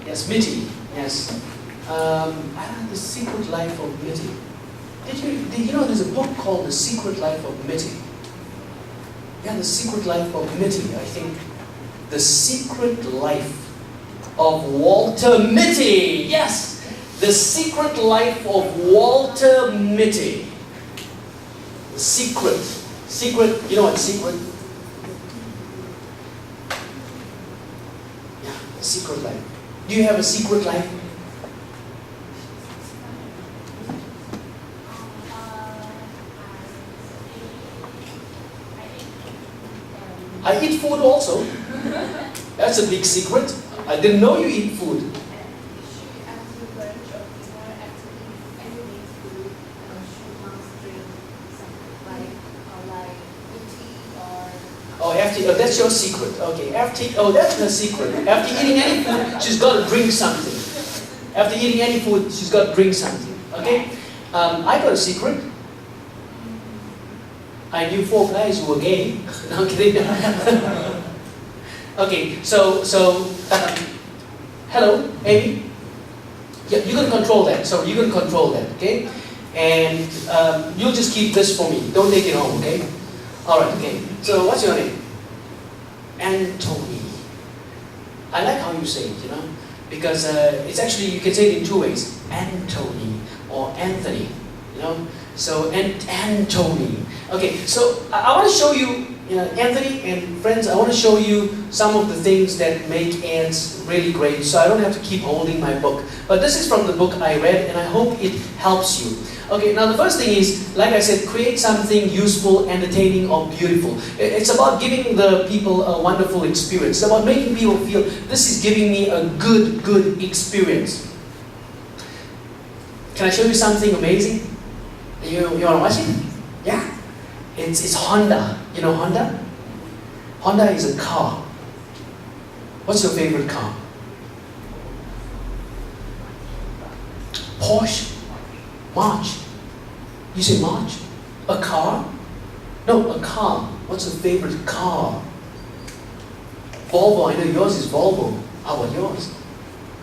Yes, Mitty. Yes. The Secret Life of Mitty. Did you know there's a book called The Secret Life of Mitty? Yeah, The Secret Life of Mitty. I think The Secret Life of Walter Mitty. Yes, The Secret Life of Walter Mitty. The secret. Secret. You know what secret? Yeah, the secret life. Do you have a secret life? I eat food also. That's a big secret. I didn't know you eat food. Oh, that's your secret. Okay. That's her secret. After eating any food, she's got to drink something. After eating any food, she's got to drink something. Okay? I got a secret. I knew 4 guys who were gay. No, I'm kidding. Okay, so hello, Amy. Yeah, you can control that. So you can control that, okay? And you'll just keep this for me. Don't take it home, okay? All right, okay. So what's your name? Anthony. I like how you say it, you know, because it's actually, you can say it in 2 ways. Anthony or Anthony, you know. So Anthony. Okay, so I want to show you, Anthony and friends, I want to show you some of the things that make ads really great. So I don't have to keep holding my book. But this is from the book I read, and I hope it helps you. Okay, now the first thing is, like I said, create something useful, entertaining, or beautiful. It's about giving the people a wonderful experience. It's about making people feel, this is giving me a good experience. Can I show you something amazing? You want to watch it? Yeah. It's Honda. You know Honda? Honda is a car. What's your favorite car? Porsche? March. You say March? A car? No, a car. What's your favorite car? Volvo. I know yours is Volvo. How about yours?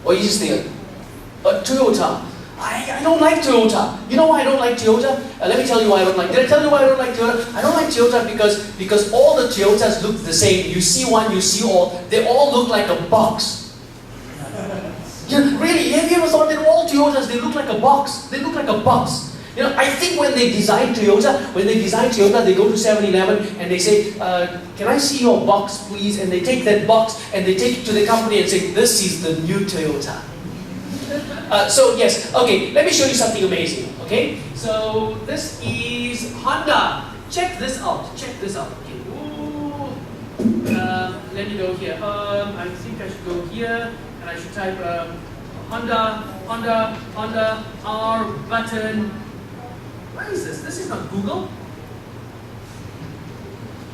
Or you just think a Toyota. I don't like Toyota. You know why I don't like Toyota? Let me tell you why I don't like. Did I tell you why I don't like Toyota? I don't like Toyota because all the Toyotas look the same. You see one, you see all. They all look like a box. Yeah, really? Have you ever thought that all Toyotas, they look like a box? They look like a box. You know, I think when they design Toyota, they go to 7-Eleven and they say, can I see your box, please? And they take that box and they take it to the company and say, this is the new Toyota. So yes, okay, let me show you something amazing, okay? So this is Honda. Check this out, okay. Ooh. Let me go here. I think I should go here and I should type Honda, R button. What is this? This is not Google.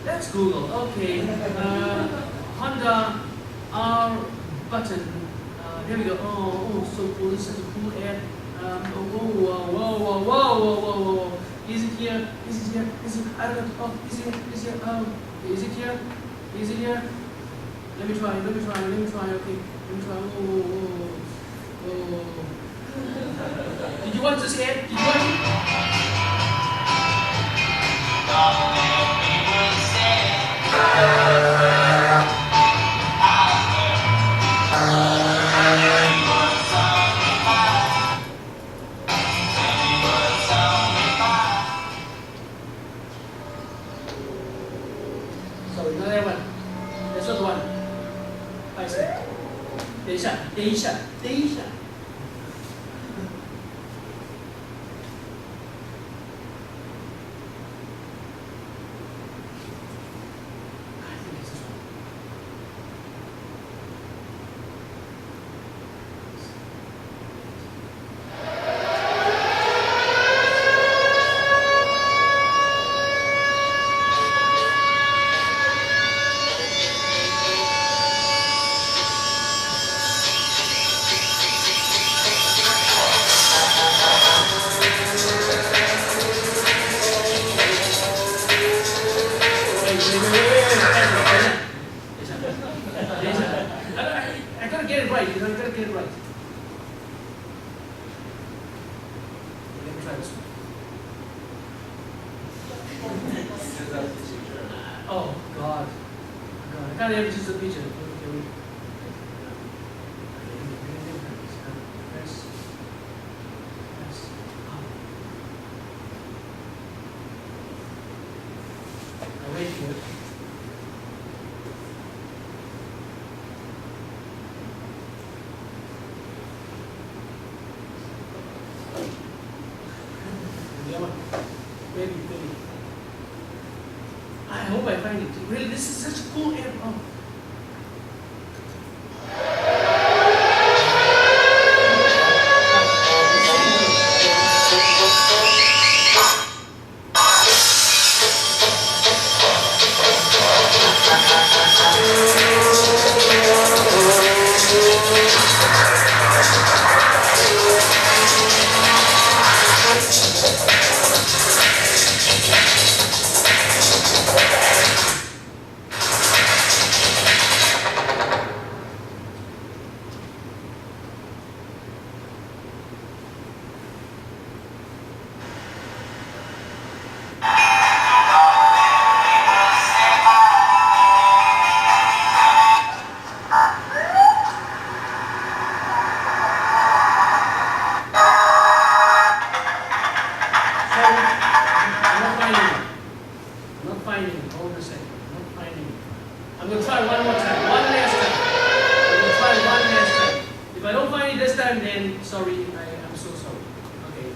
That's Google, okay. Honda, R button. Here we go. Oh, so cool. This is a cool ad. Whoa. Is it here? I don't know. Oh, is it here? Oh, is it here? Let me try. Okay. Let me try. Oh. Did you watch this ad? Did you watch it? 等一下。right. You gotta get it right. Let me try this one. Oh God. I can't even choose the picture. Wait for it. Maybe. I hope I find it. Really, this is such a cool app. Oh. I'm going to try one more time, one last time. I'm going to try one last time. If I don't find it this time, then sorry, I'm so sorry. Okay.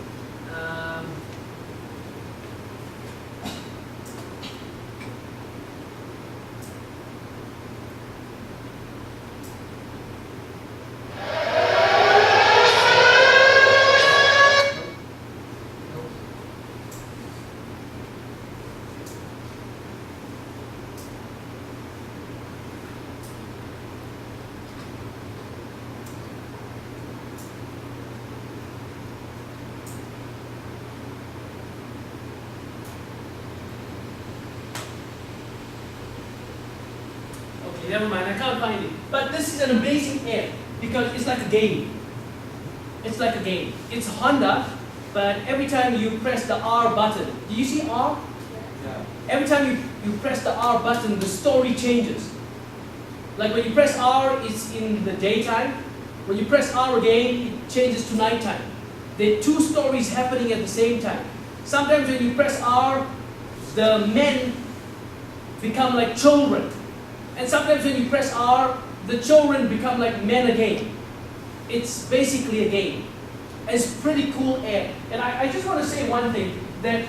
Okay, never mind, I can't find it. But this is an amazing app because it's like a game. It's like a game. It's Honda, but every time you press the R button, do you see R? Yeah. Every time you press the R button, the story changes. Like when you press R, it's in the daytime. When you press R again, it changes to nighttime. There are two stories happening at the same time. Sometimes when you press R, the men become like children. And sometimes when you press R, the children become like men again. It's basically a game. It's pretty cool app. And I just want to say one thing, that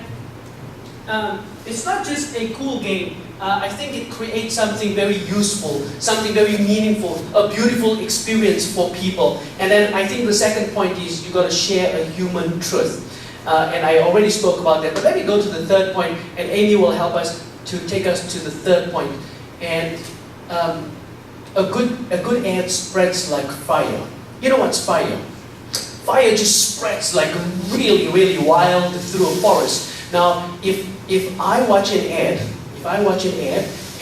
it's not just a cool game. I think it creates something very useful, something very meaningful, a beautiful experience for people. And then I think the second point is you've got to share a human truth. And I already spoke about that. But let me go to the third point, and Amy will help us to take us to the third point. And a good ad spreads like fire. You know what's fire? Fire just spreads like really, really wild through a forest. Now, if I watch an ad,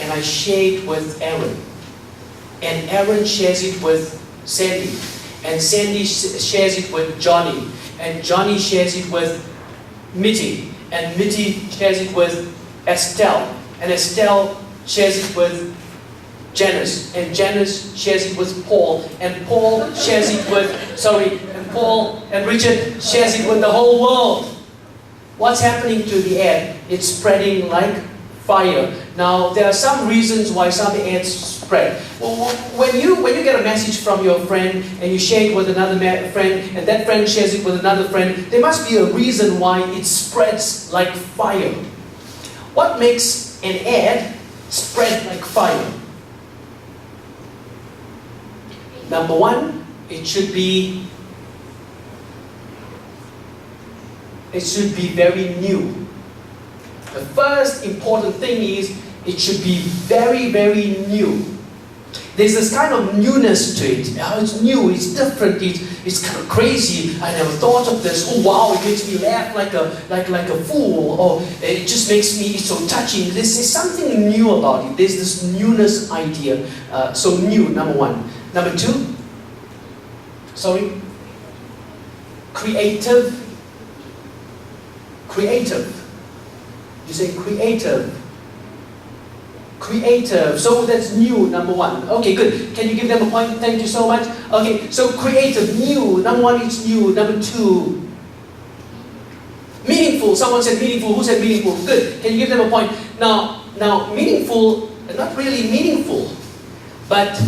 and I share it with Aaron, and Aaron shares it with Sandy, and Sandy shares it with Johnny, and Johnny shares it with Mitty, and Mitty shares it with Estelle, and Estelle shares it with Janice, and Janice shares it with Paul, and Paul shares it with, and Paul and Richard shares it with the whole world. What's happening to the ad? It's spreading like fire. Now, there are some reasons why some ads spread. Well, when you get a message from your friend and you share it with another friend, and that friend shares it with another friend, there must be a reason why it spreads like fire. What makes an ad spread like fire? Number one, it should be very new. The first important thing is it should be very, very new. There's this kind of newness to it. Oh, it's new, it's different, it's kind of crazy. I never thought of this. Oh wow, it makes me laugh like a fool. Or it just makes me so touching. There's something new about it. There's this newness idea. So new, number one. Number two, Sorry? Creative. Creative. You say creative. Creative. So that's new, number one. Okay, good. Can you give them a point? Thank you so much. Okay, so creative, new. Number one, it's new. Number two, meaningful. Someone said meaningful. Who said meaningful? Good. Can you give them a point? Now, meaningful, not really meaningful, but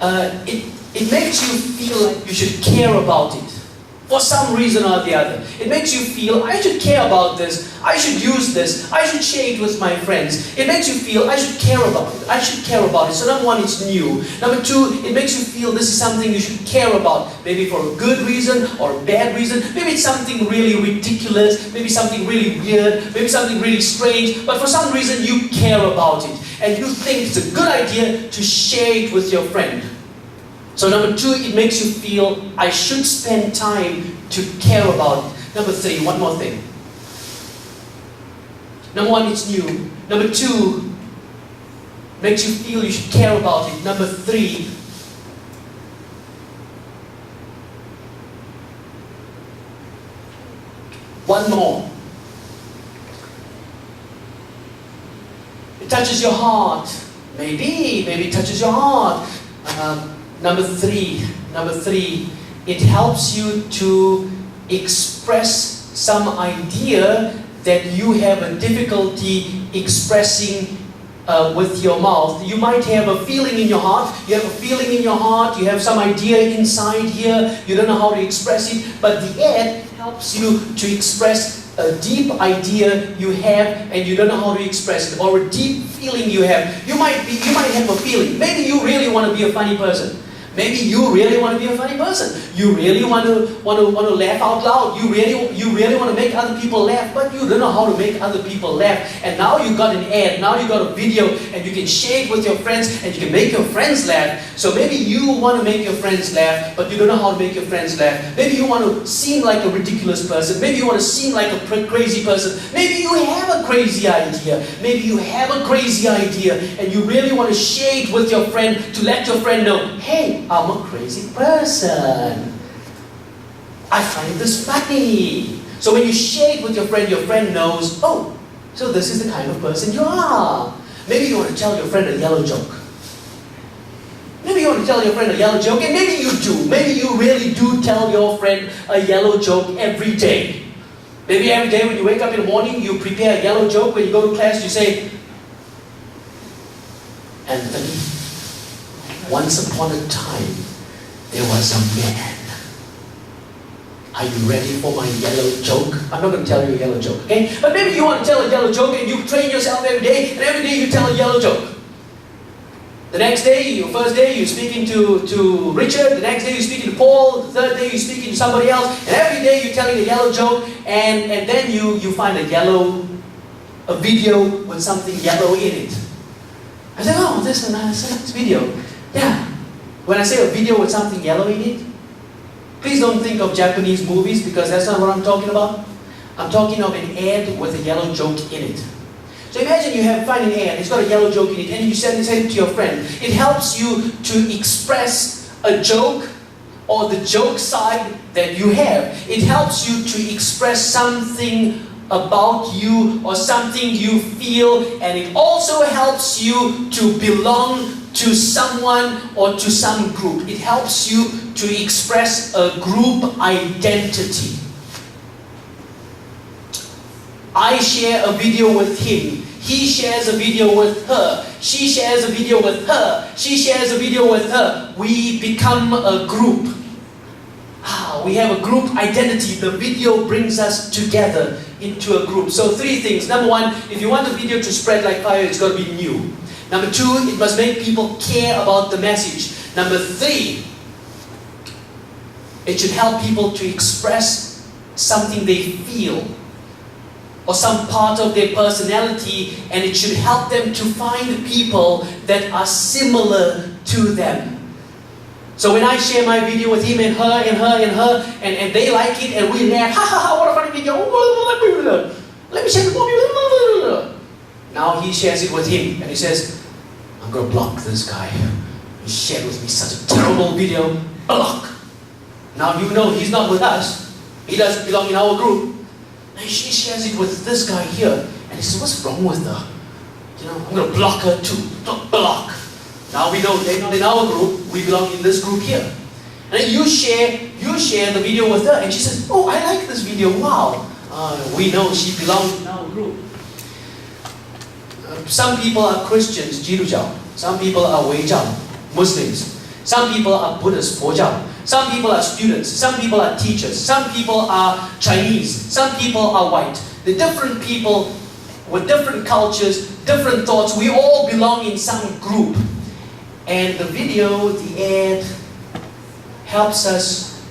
it makes you feel like you should care about it. For some reason or the other. It makes you feel, I should care about this, I should use this, I should share it with my friends. It makes you feel, I should care about it, I should care about it. So number one, it's new. Number two, it makes you feel this is something you should care about. Maybe for a good reason or a bad reason. Maybe it's something really ridiculous, maybe something really weird, maybe something really strange. But for some reason, you care about it. And you think it's a good idea to share it with your friend. So number two, it makes you feel, I should spend time to care about it. Number three, one more thing. Number one, it's new. Number two, makes you feel you should care about it. Number three, one more. It touches your heart. Maybe it touches your heart. Number three, it helps you to express some idea that you have a difficulty expressing with your mouth. You might have a feeling in your heart, you have some idea inside here, you don't know how to express it, but the ad helps you to express a deep idea you have and you don't know how to express it, or a deep feeling you have. You might have a feeling. Maybe you really want to be a funny person. Maybe you really want to be a funny person. You really want to laugh out loud. You really want to make other people laugh, but you don't know how to make other people laugh. And now you got an ad, now you got a video, and you can share it with your friends, and you can make your friends laugh. So maybe you want to make your friends laugh, but you don't know how to make your friends laugh. Maybe you want to seem like a ridiculous person. Maybe you want to seem like a crazy person. Maybe you have a crazy idea. And you really want to share it with your friend to let your friend know, hey, I'm a crazy person. I find this funny. So when you share it with your friend knows, oh, so this is the kind of person you are. Maybe you want to tell your friend a yellow joke. And maybe you do. Maybe you really do tell your friend a yellow joke every day. Maybe every day when you wake up in the morning, you prepare a yellow joke. When you go to class, you say, Anthony, once upon a time, there was a man. Are you ready for my yellow joke? I'm not going to tell you a yellow joke, okay? But maybe you want to tell a yellow joke and you train yourself every day, and every day you tell a yellow joke. The next day, your first day, you're speaking to Richard. The next day, you're speaking to Paul. The third day, you're speaking to somebody else. And every day, you're telling a yellow joke, and then you find a video with something yellow in it. I said, oh, this is a nice video. Yeah. When I say a video with something yellow in it, please don't think of Japanese movies because that's not what I'm talking about. I'm talking of an ad with a yellow joke in it. So imagine you find an ad, it's got a yellow joke in it, and you send it to your friend. It helps you to express a joke or the joke side that you have. It helps you to express something about you or something you feel, and it also helps you to belong to someone or to some group. It helps you to express a group identity. I share a video with him. He shares a video with her. She shares a video with her. She shares a video with her. We become a group. We have a group identity. The video brings us together into a group. So three things. Number one, if you want the video to spread like fire, it's got to be new. Number two, it must make people care about the message. Number three, it should help people to express something they feel or some part of their personality, and it should help them to find people that are similar to them. So when I share my video with him and her and her and her, and they like it and we laugh, ha ha ha, what a funny video, let me share the movie. Now he shares it with him and he says, I'm going to block this guy. He shared with me such a terrible video. Block. Now you know he's not with us. He doesn't belong in our group. And she shares it with this guy here. And he says, what's wrong with her? I'm going to block her too. Block. Now we know they're not in our group. We belong in this group here. And then you share the video with her. And she says, oh, I like this video. Wow. We know she belongs in our group. Some people are Christians, Jirujiao. Some people are Weijiao, Muslims. Some people are Buddhists, Fojiao. Some people are students. Some people are teachers. Some people are Chinese. Some people are white. The different people with different cultures, different thoughts. We all belong in some group. And the video, the ad, helps us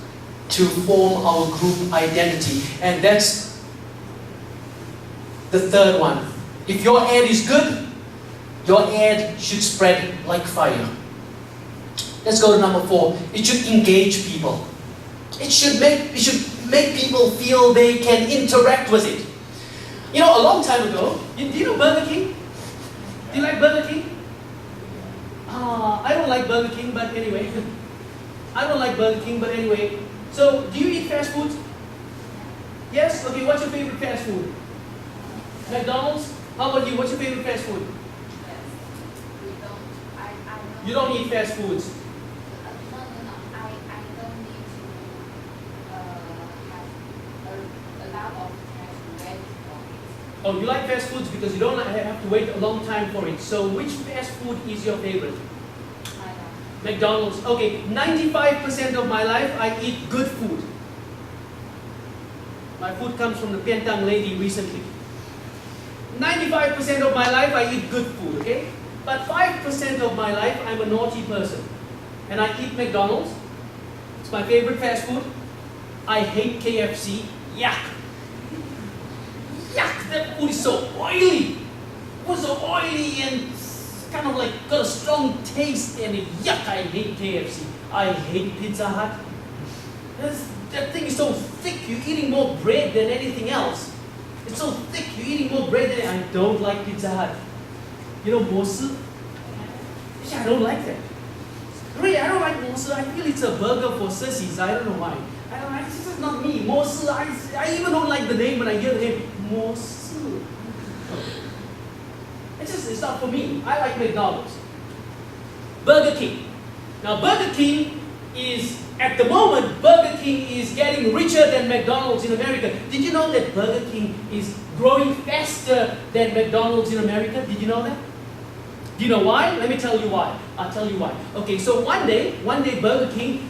to form our group identity. And that's the third one. If your ad is good, your ad should spread like fire. Let's go to number 4. It should engage people. It should make people feel they can interact with it. A long time ago, do you know Burger King? Do you like Burger King? I don't like Burger King, but anyway. I don't like Burger King, but anyway. So, do you eat fast food? Yes? Okay, what's your favorite fast food? McDonald's? How about you? What's your favorite fast food? Yes. We don't. You don't eat fast foods? No. I don't need to have a lot of time to wait for it. Oh, you like fast foods because you don't have to wait a long time for it. So which fast food is your favorite? McDonald's. Okay, 95% of my life I eat good food. My food comes from the Piantang lady recently. 95% of my life I eat good food, okay? But 5% of my life I'm a naughty person. And I eat McDonald's. It's my favorite fast food. I hate KFC. Yuck! Yuck! That food is so oily! It was so oily and kind of like got a strong taste and yuck! I hate KFC. I hate Pizza Hut. That thing is so thick, you're eating more bread than anything else. It's so thick, you're eating more bread than I don't like Pizza Hut. You know, mosi? Yeah, I don't like that. Really, I don't like mosi. I feel it's a burger for sissies. I don't know why. This is not me. Mosi, I even don't like the name when I hear the name. Mosi. It's not for me. I like McDonald's. Burger King. Now, Burger King is, at the moment, Burger King is getting richer than McDonald's in America. Did you know that Burger King is growing faster than McDonald's in America? Did you know that? Do you know why? Let me tell you why. I'll tell you why. Okay, so one day Burger King,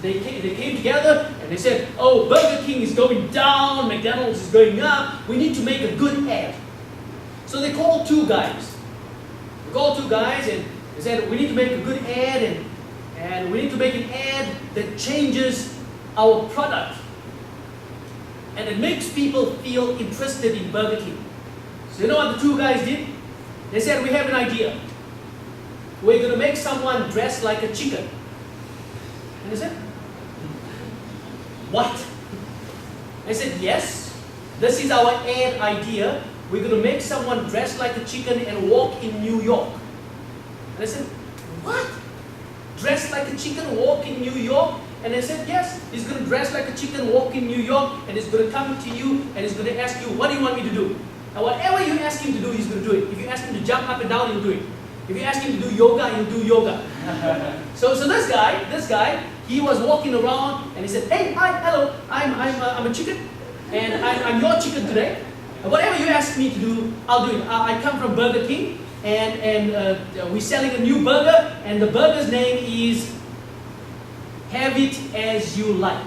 they came together and they said, oh, Burger King is going down, McDonald's is going up, we need to make a good ad. So they called two guys. And they said, we need to make a good ad and we need to make an ad that changes our product. And it makes people feel interested in Burger King. So you know what the two guys did? They said, we have an idea. We're going to make someone dressed like a chicken. And they said, what? They said, yes, this is our ad idea. We're going to make someone dressed like a chicken and walk in New York. And I said, what? Dressed like a chicken, walk in New York? And I said, yes, he's going to dress like a chicken, walk in New York, and he's going to come to you and he's going to ask you, what do you want me to do? And whatever you ask him to do, he's going to do it. If you ask him to jump up and down, he'll do it. If you ask him to do yoga, he'll do yoga. So this guy, he was walking around and he said, hey, hi, hello, I'm a chicken, and I'm your chicken today. And whatever you ask me to do, I'll do it. I come from Burger King, and we're selling a new burger, and the burger's name is Have It As You Like.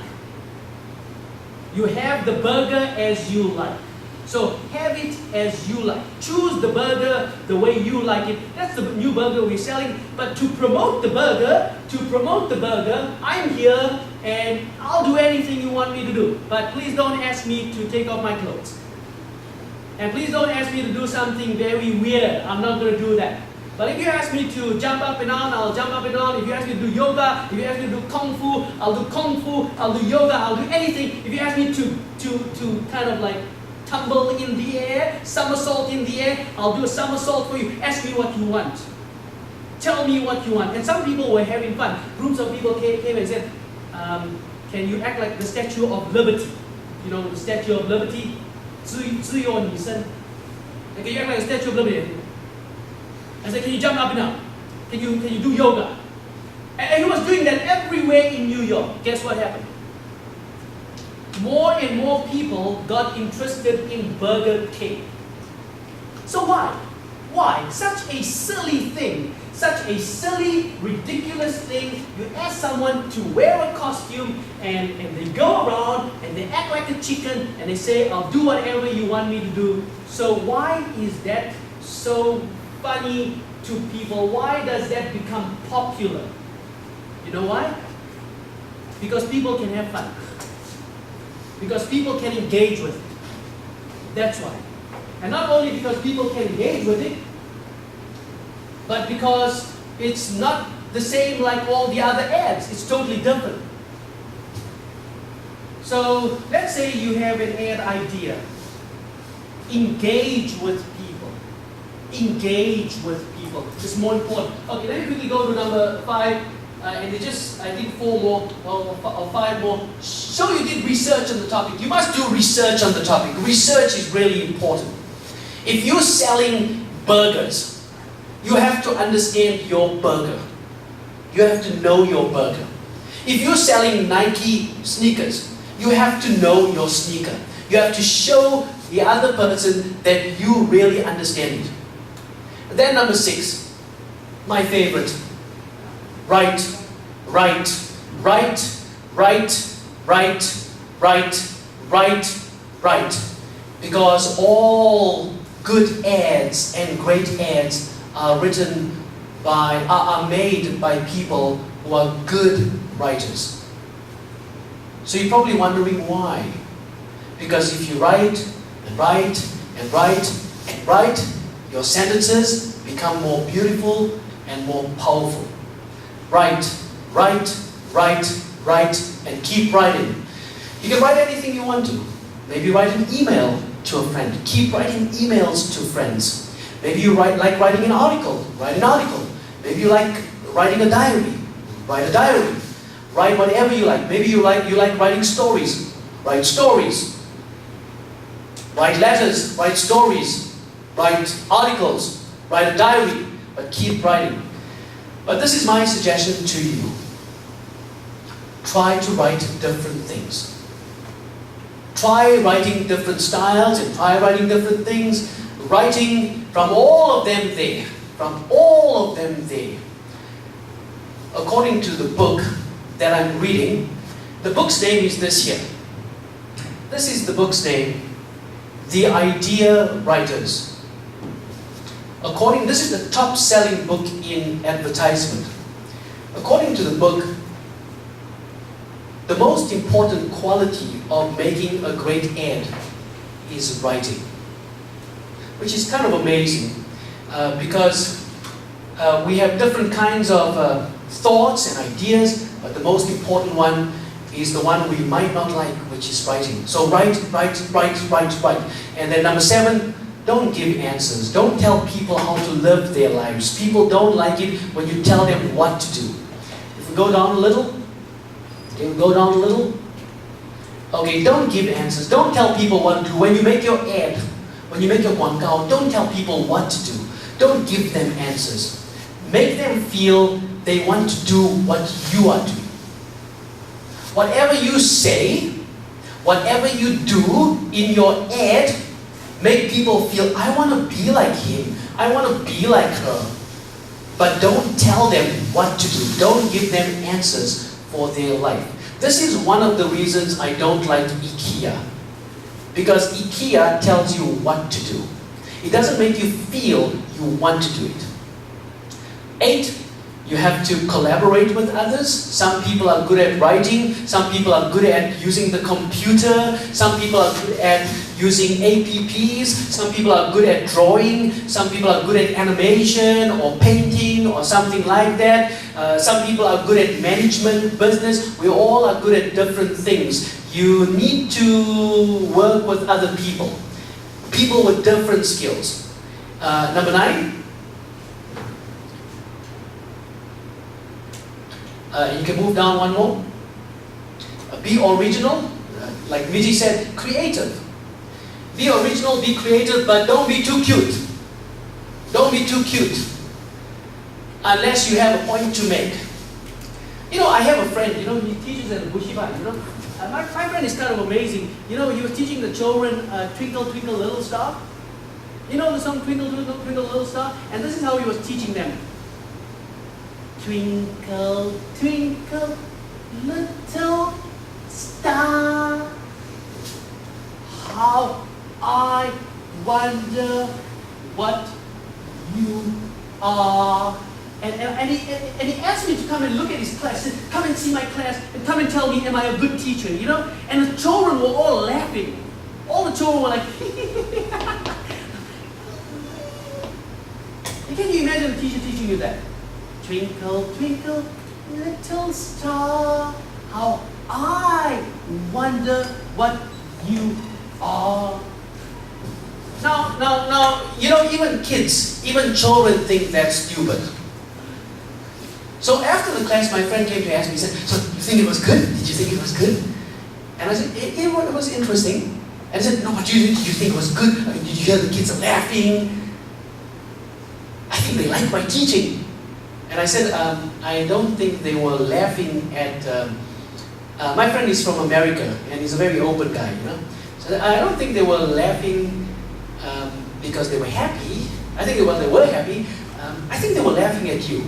You have the burger as you like. So have it as you like. Choose the burger the way you like it. That's the new burger we're selling. But to promote the burger, I'm here and I'll do anything you want me to do. But please don't ask me to take off my clothes. And please don't ask me to do something very weird. I'm not going to do that. But if you ask me to jump up and down, I'll jump up and down. If you ask me to do yoga, if you ask me to do kung fu, I'll do kung fu. I'll do yoga, I'll do anything. If you ask me to kind of like tumble in the air, somersault in the air, I'll do a somersault for you. Ask me what you want. Tell me what you want. And some people were having fun. Groups of people came and said, Can you act like the Statue of Liberty? You know, the Statue of Liberty, 自由女神. Can you act like a Statue of Liberty? I said, can you jump up and down? Can you do yoga? And he was doing that everywhere in New York. Guess what happened? More and more people got interested in Burger King. So why? Why? Such a silly thing, such a silly, ridiculous thing. You ask someone to wear a costume and they go around and they act like a chicken and they say, I'll do whatever you want me to do. So why is that so funny to people? Why does that become popular? You know why? Because people can have fun. Because people can engage with it. That's why. And not only because people can engage with it, but because it's not the same like all the other ads. It's totally different. So let's say you have an ad idea. Engage with people. Engage with people. It's more important. Okay, let me quickly go to number 5. And they just, I think 4 more or 5 more. So you did research on the topic. You must do research on the topic. Research is really important. If you're selling burgers, you have to understand your burger. You have to know your burger. If you're selling Nike sneakers, you have to know your sneaker. You have to show the other person that you really understand it. Then number 6, my favorite. Right. Because all good ads and great ads are made by people who are good writers. So you're probably wondering why. Because if you write and write and write and write, your sentences become more beautiful and more powerful. Write, and keep writing. You can write anything you want to. Maybe write an email to a friend. Keep writing emails to friends. Maybe you like writing an article. Write an article. Maybe you like writing a diary. Write a diary. Write whatever you like. Maybe you like writing stories. Write stories. Write letters. Write stories. Write articles. Write a diary. But keep writing. But this is my suggestion to you. Try to write different things. Try writing different styles and try writing different things. Writing from all of them there. From all of them there. According to the book that I'm reading, the book's name is this here. This is the book's name, The Idea Writers. This is the top-selling book in advertisement. According to the book, the most important quality of making a great ad is writing. Which is kind of amazing because we have different kinds of thoughts and ideas, but the most important one is the one we might not like, which is writing. So write. And then number 7, don't give answers. Don't tell people how to live their lives. People don't like it when you tell them what to do. If we go down a little, Okay, don't give answers. Don't tell people what to do. When you make your ad, when you make your广告, don't tell people what to do. Don't give them answers. Make them feel they want to do what you are doing. Whatever you say, whatever you do in your ad, make people feel, I want to be like him. I want to be like her. But don't tell them what to do. Don't give them answers for their life. This is one of the reasons I don't like IKEA. Because IKEA tells you what to do. It doesn't make you feel you want to do it. 8, you have to collaborate with others. Some people are good at writing. Some people are good at using the computer. Some people are good at using APPs. Some people are good at drawing. Some people are good at animation or painting or something like that. Some people are good at management, business. We all are good at different things. You need to work with other people. People with different skills. Number 9. You can move down one more. Be original, like Miji said, creative. Be original, be creative, but don't be too cute. Don't be too cute. Unless you have a point to make. You know, I have a friend, he teaches at Bushiban, my friend is kind of amazing. He was teaching the children Twinkle, Twinkle, Little Star. You know the song Twinkle, Twinkle, Twinkle, Little Star? And this is how he was teaching them. Twinkle, twinkle, little star, how I wonder what you are. And he asked me to come and look at his class, said, come and see my class, and come and tell me, am I a good teacher, And the children were all laughing. All the children were like, can you imagine a teacher teaching you that? Twinkle, twinkle, little star, how I wonder what you are. Now, even kids, even children think that's stupid. So after the class, my friend came to ask me, he said, so you think it was good? Did you think it was good? And I said, it was interesting. And I said, no, but did you think it was good? I mean, did you hear the kids laughing? I think they liked my teaching. And I said, I don't think they were laughing at... my friend is from America, and he's a very open guy, So I don't think they were laughing because they were happy. I think they were happy. I think they were laughing at you.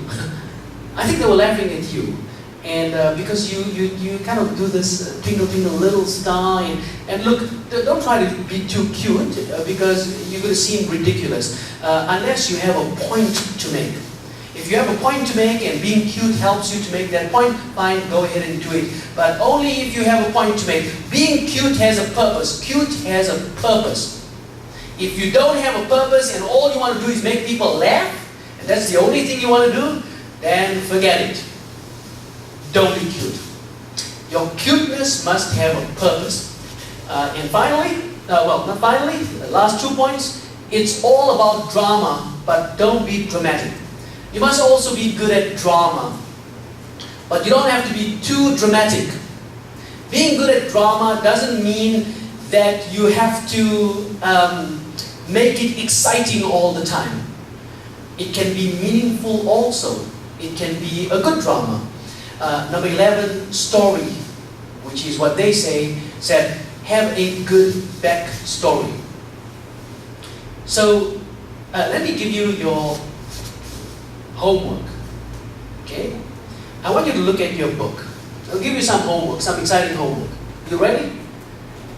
I think they were laughing at you. And because you kind of do this twinkle, twinkle, little star. And look, don't try to be too cute because you're going to seem ridiculous unless you have a point to make. If you have a point to make and being cute helps you to make that point, fine, go ahead and do it. But only if you have a point to make. Being cute has a purpose. Cute has a purpose. If you don't have a purpose and all you want to do is make people laugh, and that's the only thing you want to do, then forget it. Don't be cute. Your cuteness must have a purpose. And finally, not finally, the last 2 points, it's all about drama, but don't be dramatic. You must also be good at drama, but you don't have to be too dramatic. Being good at drama doesn't mean that you have to make it exciting all the time. It can be meaningful also. It can be a good drama. Number 11, story, which is what they said, have a good backstory. So, let me give you your homework. Okay? I want you to look at your book. I'll give you some homework, some exciting homework. You ready?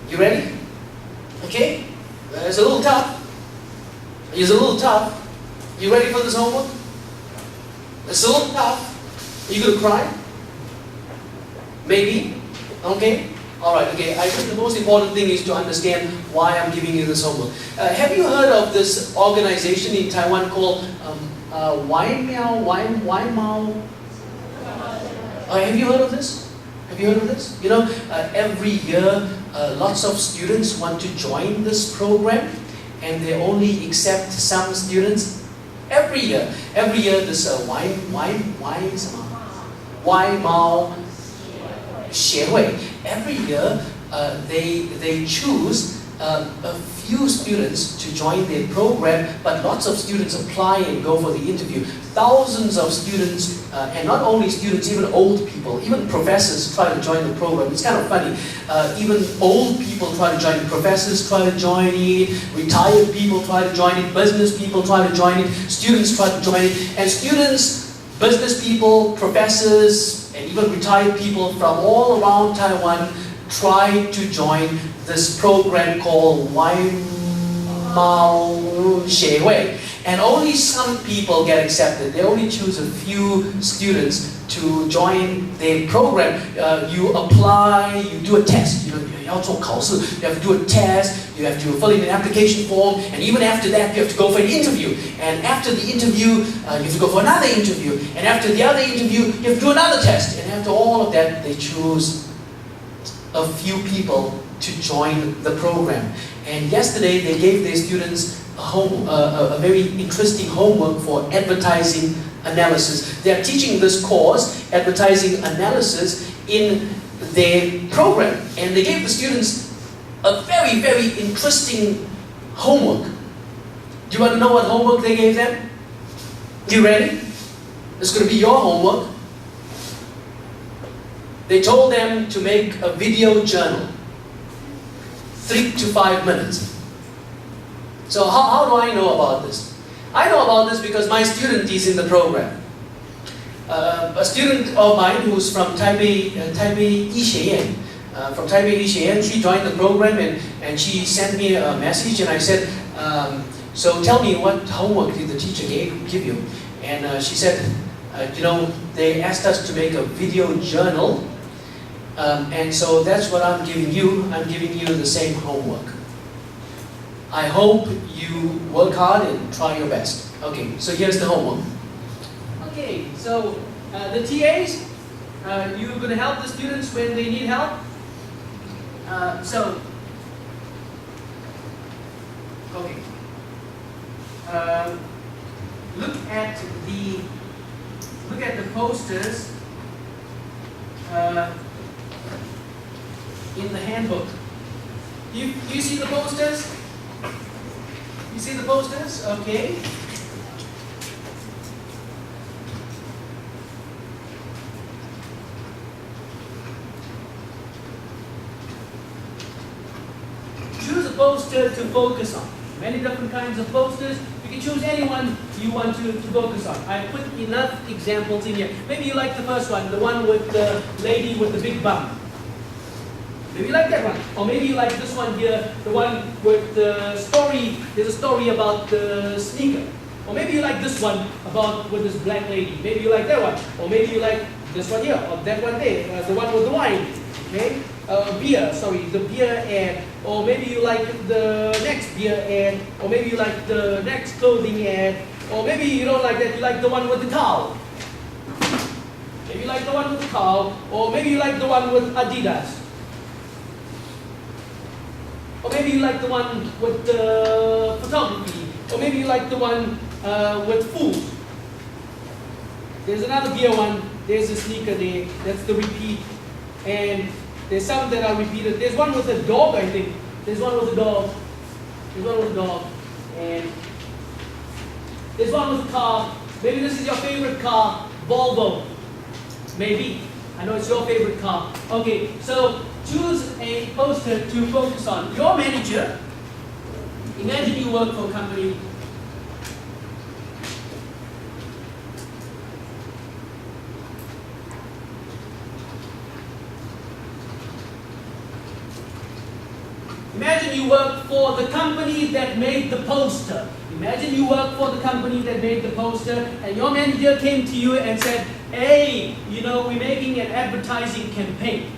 You ready? Okay? It's a little tough. It's a little tough. You ready for this homework? It's a little tough. Are you going to cry? Maybe? Okay? Alright, okay. I think the most important thing is to understand why I'm giving you this homework. Have you heard of this organization in Taiwan called Waimao? Have you heard of this? Have you heard of this? Every year lots of students want to join this program and they only accept some students. Every year this Waimao 协会, every year they choose a few students to join their program, but lots of students apply and go for the interview. Thousands of students, and not only students, even old people, even professors try to join the program. It's kind of funny. Even old people try to join it. Professors try to join it. Retired people try to join it. Business people try to join it. Students try to join it. And students, business people, professors, and even retired people from all around Taiwan try to join this program called Waimao 协会. And only some people get accepted. They only choose a few students to join their program. You apply, you do a test. You have to do a test, you have to fill in an application form, and even after that you have to go for an interview. And after the interview, you have to go for another interview. And after the other interview, you have to do another test. And after all of that, they choose a few people to join the program. And yesterday they gave their students a very interesting homework for advertising analysis. They are teaching this course, advertising analysis, in their program, and they gave the students a very, very interesting homework. Do you want to know what homework they gave them? You ready? It's going to be your homework. They told them to make a video journal, 3 to 5 minutes. So how do I know about this? I know about this because my student is in the program. A student of mine who's from Taipei Yixieyan, from Taipei Yixieyan, she joined the program and she sent me a message, and I said, so tell me, what homework did the teacher give you? And she said, they asked us to make a video journal, and so that's what I'm giving you. I'm giving you the same homework. I hope you work hard and try your best. Okay, so here's the homework. Okay, so the TAs, you're going to help the students when they need help. Okay. Look at the posters in the handbook. You see the posters? You see the posters? Okay. Choose a poster to focus on. Many different kinds of posters. You can choose any one you want to focus on. I put enough examples in here. Maybe you like the first one, the one with the lady with the big bum. Maybe you like that one. Or maybe you like this one here, the one with the story, there's a story about the sneaker. Or maybe you like this one about with this black lady. Maybe you like that one. Or maybe you like this one here, or that one there, the one with the wine. Okay? The beer ad. Or maybe you like the next beer ad. Or maybe you like the next clothing ad. Or maybe you don't like that, you like the one with the cow. Maybe you like the one with the cow. Or maybe you like the one with Adidas. Or maybe you like the one with the photography. Or maybe you like the one with food. There's another beer one. There's a sneaker there. That's the repeat. And there's some that are repeated. There's one with a dog, I think. There's one with a dog. There's one with a dog. And there's one with a car. Maybe this is your favorite car, Volvo. Maybe. I know it's your favorite car. Okay, so choose a poster to focus on. Your manager, imagine you work for a company. Imagine you work for the company that made the poster. Imagine you work for the company that made the poster, and your manager came to you and said, hey, we're making an advertising campaign.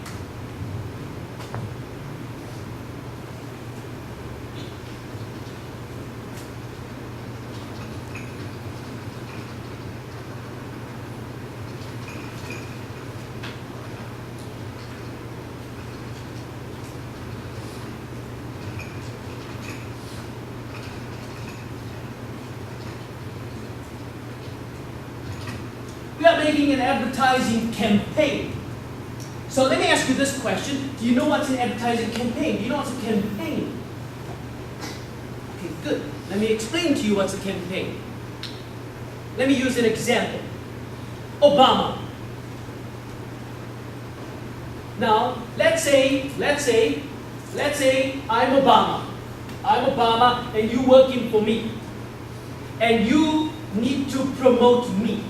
We are making an advertising campaign. So let me ask you this question. Do you know what's an advertising campaign? Do you know what's a campaign? Okay, good. Let me explain to you what's a campaign. Let me use an example. Obama. Now, let's say I'm Obama. I'm Obama and you're working for me. And you need to promote me.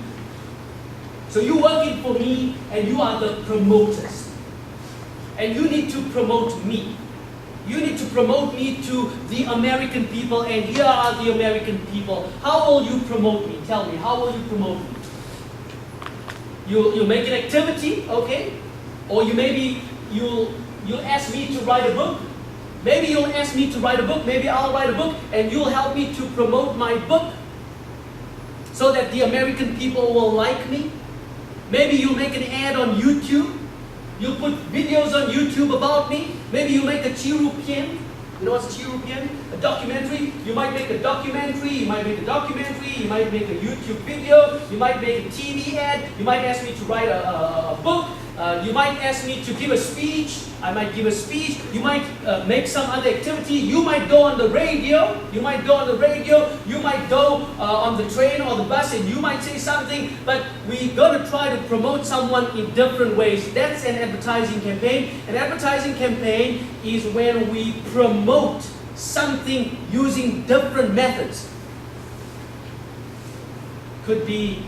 So you're working for me and you are the promoters. And you need to promote me. You need to promote me to the American people, and here are the American people. How will you promote me? Tell me, how will you promote me? You'll make an activity, okay? Or you'll ask me to write a book. Maybe you'll ask me to write a book. Maybe I'll write a book and you'll help me to promote my book so that the American people will like me. Maybe you'll make an ad on YouTube. You'll put videos on YouTube about me. Maybe you'll make a chirupian. You know what's a chirupian? A documentary. You might make a documentary. You might make a documentary. You might make a YouTube video. You might make a TV ad. You might ask me to write a book. You might ask me to give a speech. I might give a speech. You might make some other activity. You might go on the radio. You might go on the radio. You might go on the train or the bus and you might say something. But we're going to try to promote someone in different ways. That's an advertising campaign. An advertising campaign is when we promote something using different methods. Could be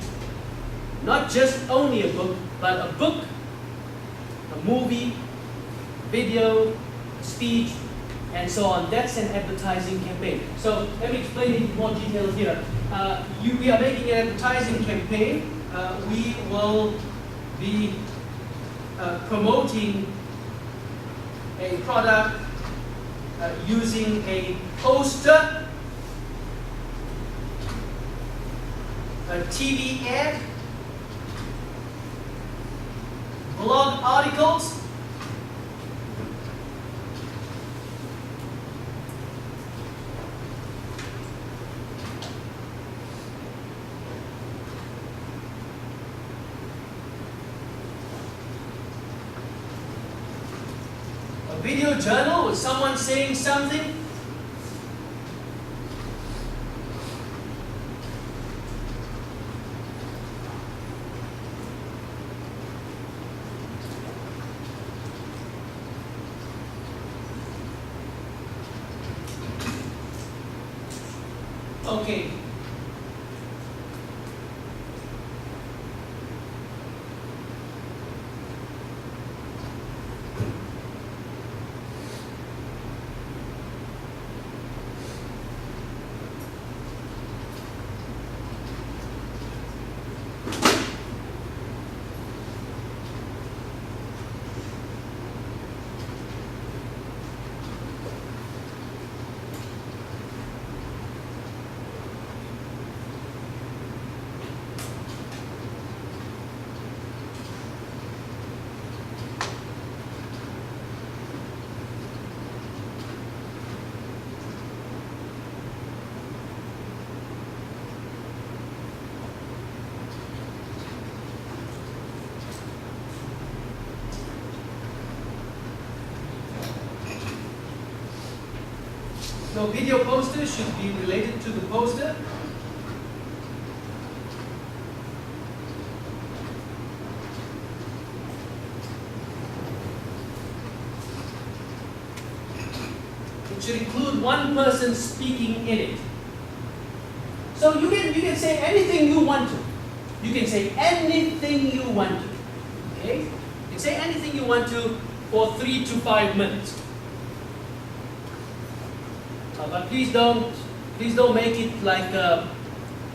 not just only a book, but a book, a movie, video, speech, and so on. That's an advertising campaign. So let me explain it in more detail here. We are making an advertising campaign. We will be promoting a product using a poster, a TV ad, blog articles, a video journal with someone saying something, okay. So video poster should be related to the poster. It should include one person speaking in it. So you can say anything you want to. You can say anything you want to. Okay? You can say anything you want to for 3 to 5 minutes. But please don't make it like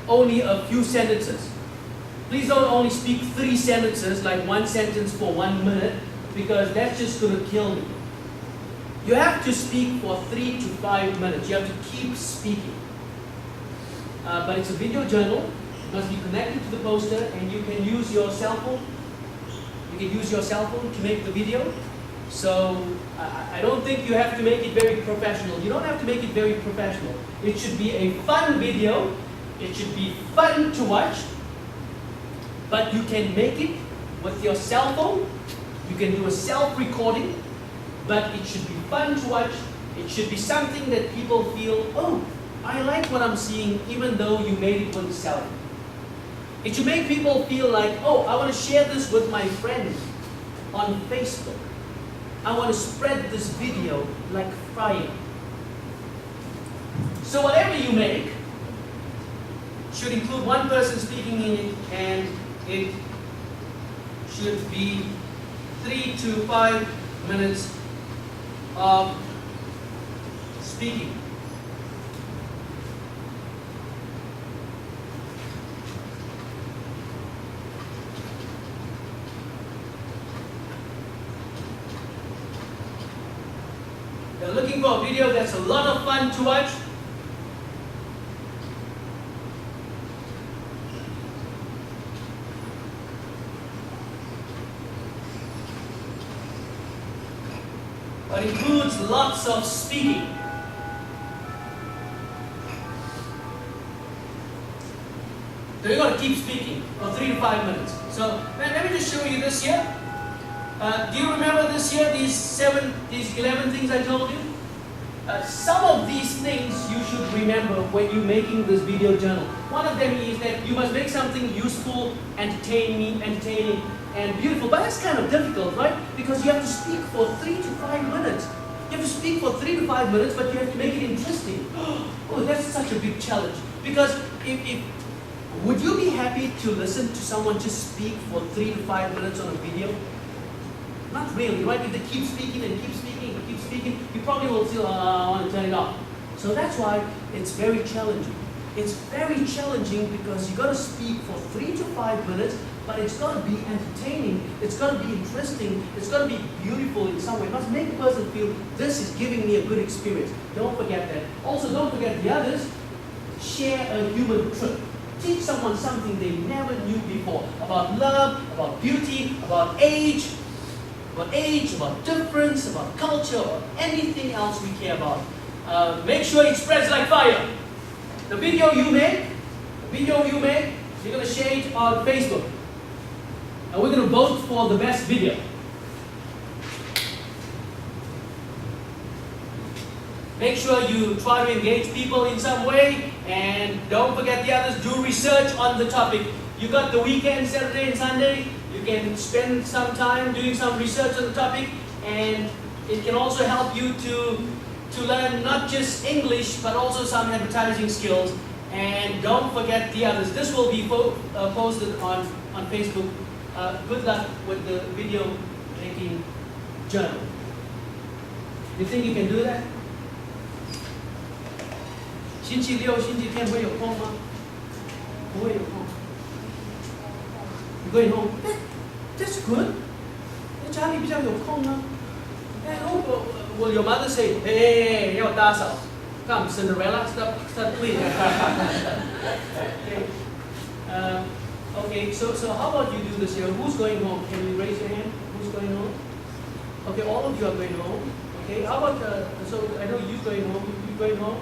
only a few sentences. Please don't only speak 3 sentences, like 1 sentence for 1 minute, because that's just going to kill me. You have to speak for 3 to 5 minutes. You have to keep speaking. But it's a video journal. It must be connected to the poster, and you can use your cell phone. You can use your cell phone to make the video. So I don't think you have to make it very professional. You don't have to make it very professional. It should be a fun video. It should be fun to watch. But you can make it with your cell phone. You can do a self-recording. But it should be fun to watch. It should be something that people feel, oh, I like what I'm seeing, even though you made it with a cell phone. It should make people feel like, oh, I want to share this with my friends on Facebook. I want to spread this video like fire. So whatever you make should include one person speaking in it, and it should be 3 to 5 minutes of speaking. You're looking for a video that's a lot of fun to watch. But includes lots of speaking. So you're going to keep speaking for 3 to 5 minutes. So let me just show you this here. Do you remember this year, these 11 things I told you? Some of these things you should remember when you're making this video journal. One of them is that you must make something useful, entertaining, and beautiful. But that's kind of difficult, right? Because you have to speak for 3 to 5 minutes. You have to speak for 3 to 5 minutes, but you have to make it interesting. Oh, that's such a big challenge. Because would you be happy to listen to someone just speak for 3 to 5 minutes on a video? Not really, right? If they keep speaking and keep speaking and keep speaking, you probably will feel, I want to turn it off. So that's why it's very challenging. It's very challenging because you got to speak for 3 to 5 minutes, but it's got to be entertaining, it's got to be interesting, it's got to be beautiful in some way. It must make a person feel, this is giving me a good experience. Don't forget that. Also, don't forget the others. Share a human truth. Teach someone something they never knew before about love, about beauty, about age, about difference, about culture, or anything else we care about. Make sure it spreads like fire. The video you make, you're going to share it on Facebook. And we're going to vote for the best video. Make sure you try to engage people in some way, and don't forget the others. Do research on the topic. You got the weekend, Saturday and Sunday. You can spend some time doing some research on the topic, and it can also help you to learn not just English, but also some advertising skills. And don't forget the others. This will be posted on Facebook. Good luck with the video making journal. You think you can do that? 星期六、星期天会有空吗？不会有空。You're going home. That's good. 在家里比较有空呢。Will your mother say, "Hey, 要打扫 Come, Cinderella, stop cleaning." Okay. So how about you do this here? Who's going home? Can you raise your hand? Who's going home? Okay, all of you are going home. Okay. How about so I know you're going home. You going home?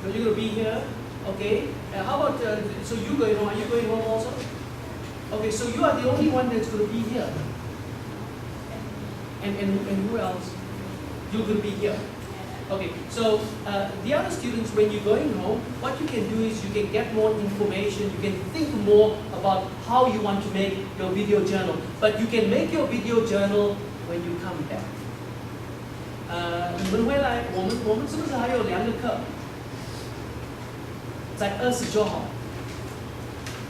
So you're going to be here. Okay. How about so you going home? Are you going home also? Okay. So you are the only one that's going to be here. And who else? You're going to be here. Okay, so the other students, when you're going home, what you can do is you can get more information, you can think more about how you want to make your video journal. But you can make your video journal when you come back. 你们回来，我们是不是还有2个课？在20就好，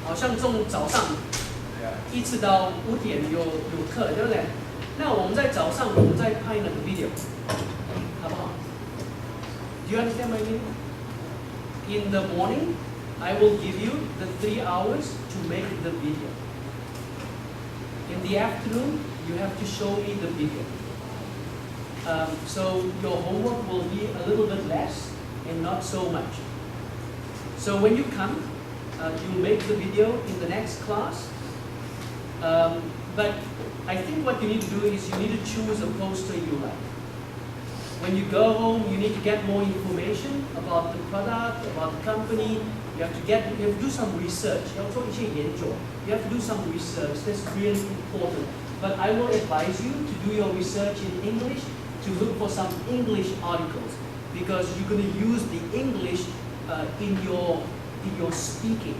好像早上1次到5点有课，对不对？那我们在早上我们在拍那个 video， 好不好？ Do you understand my meaning? In the morning, I will give you the 3 hours to make the video. In the afternoon, you have to show me the video. So your homework will be a little bit less and not so much. So when you come, you make the video in the next class. But I think what you need to do is you need to choose a poster you like. When you go home, you need to get more information about the product, about the company. You have to do some research. You have to do some research. That's really important. But I will advise you to do your research in English, to look for some English articles, because you're going to use the English in your speaking.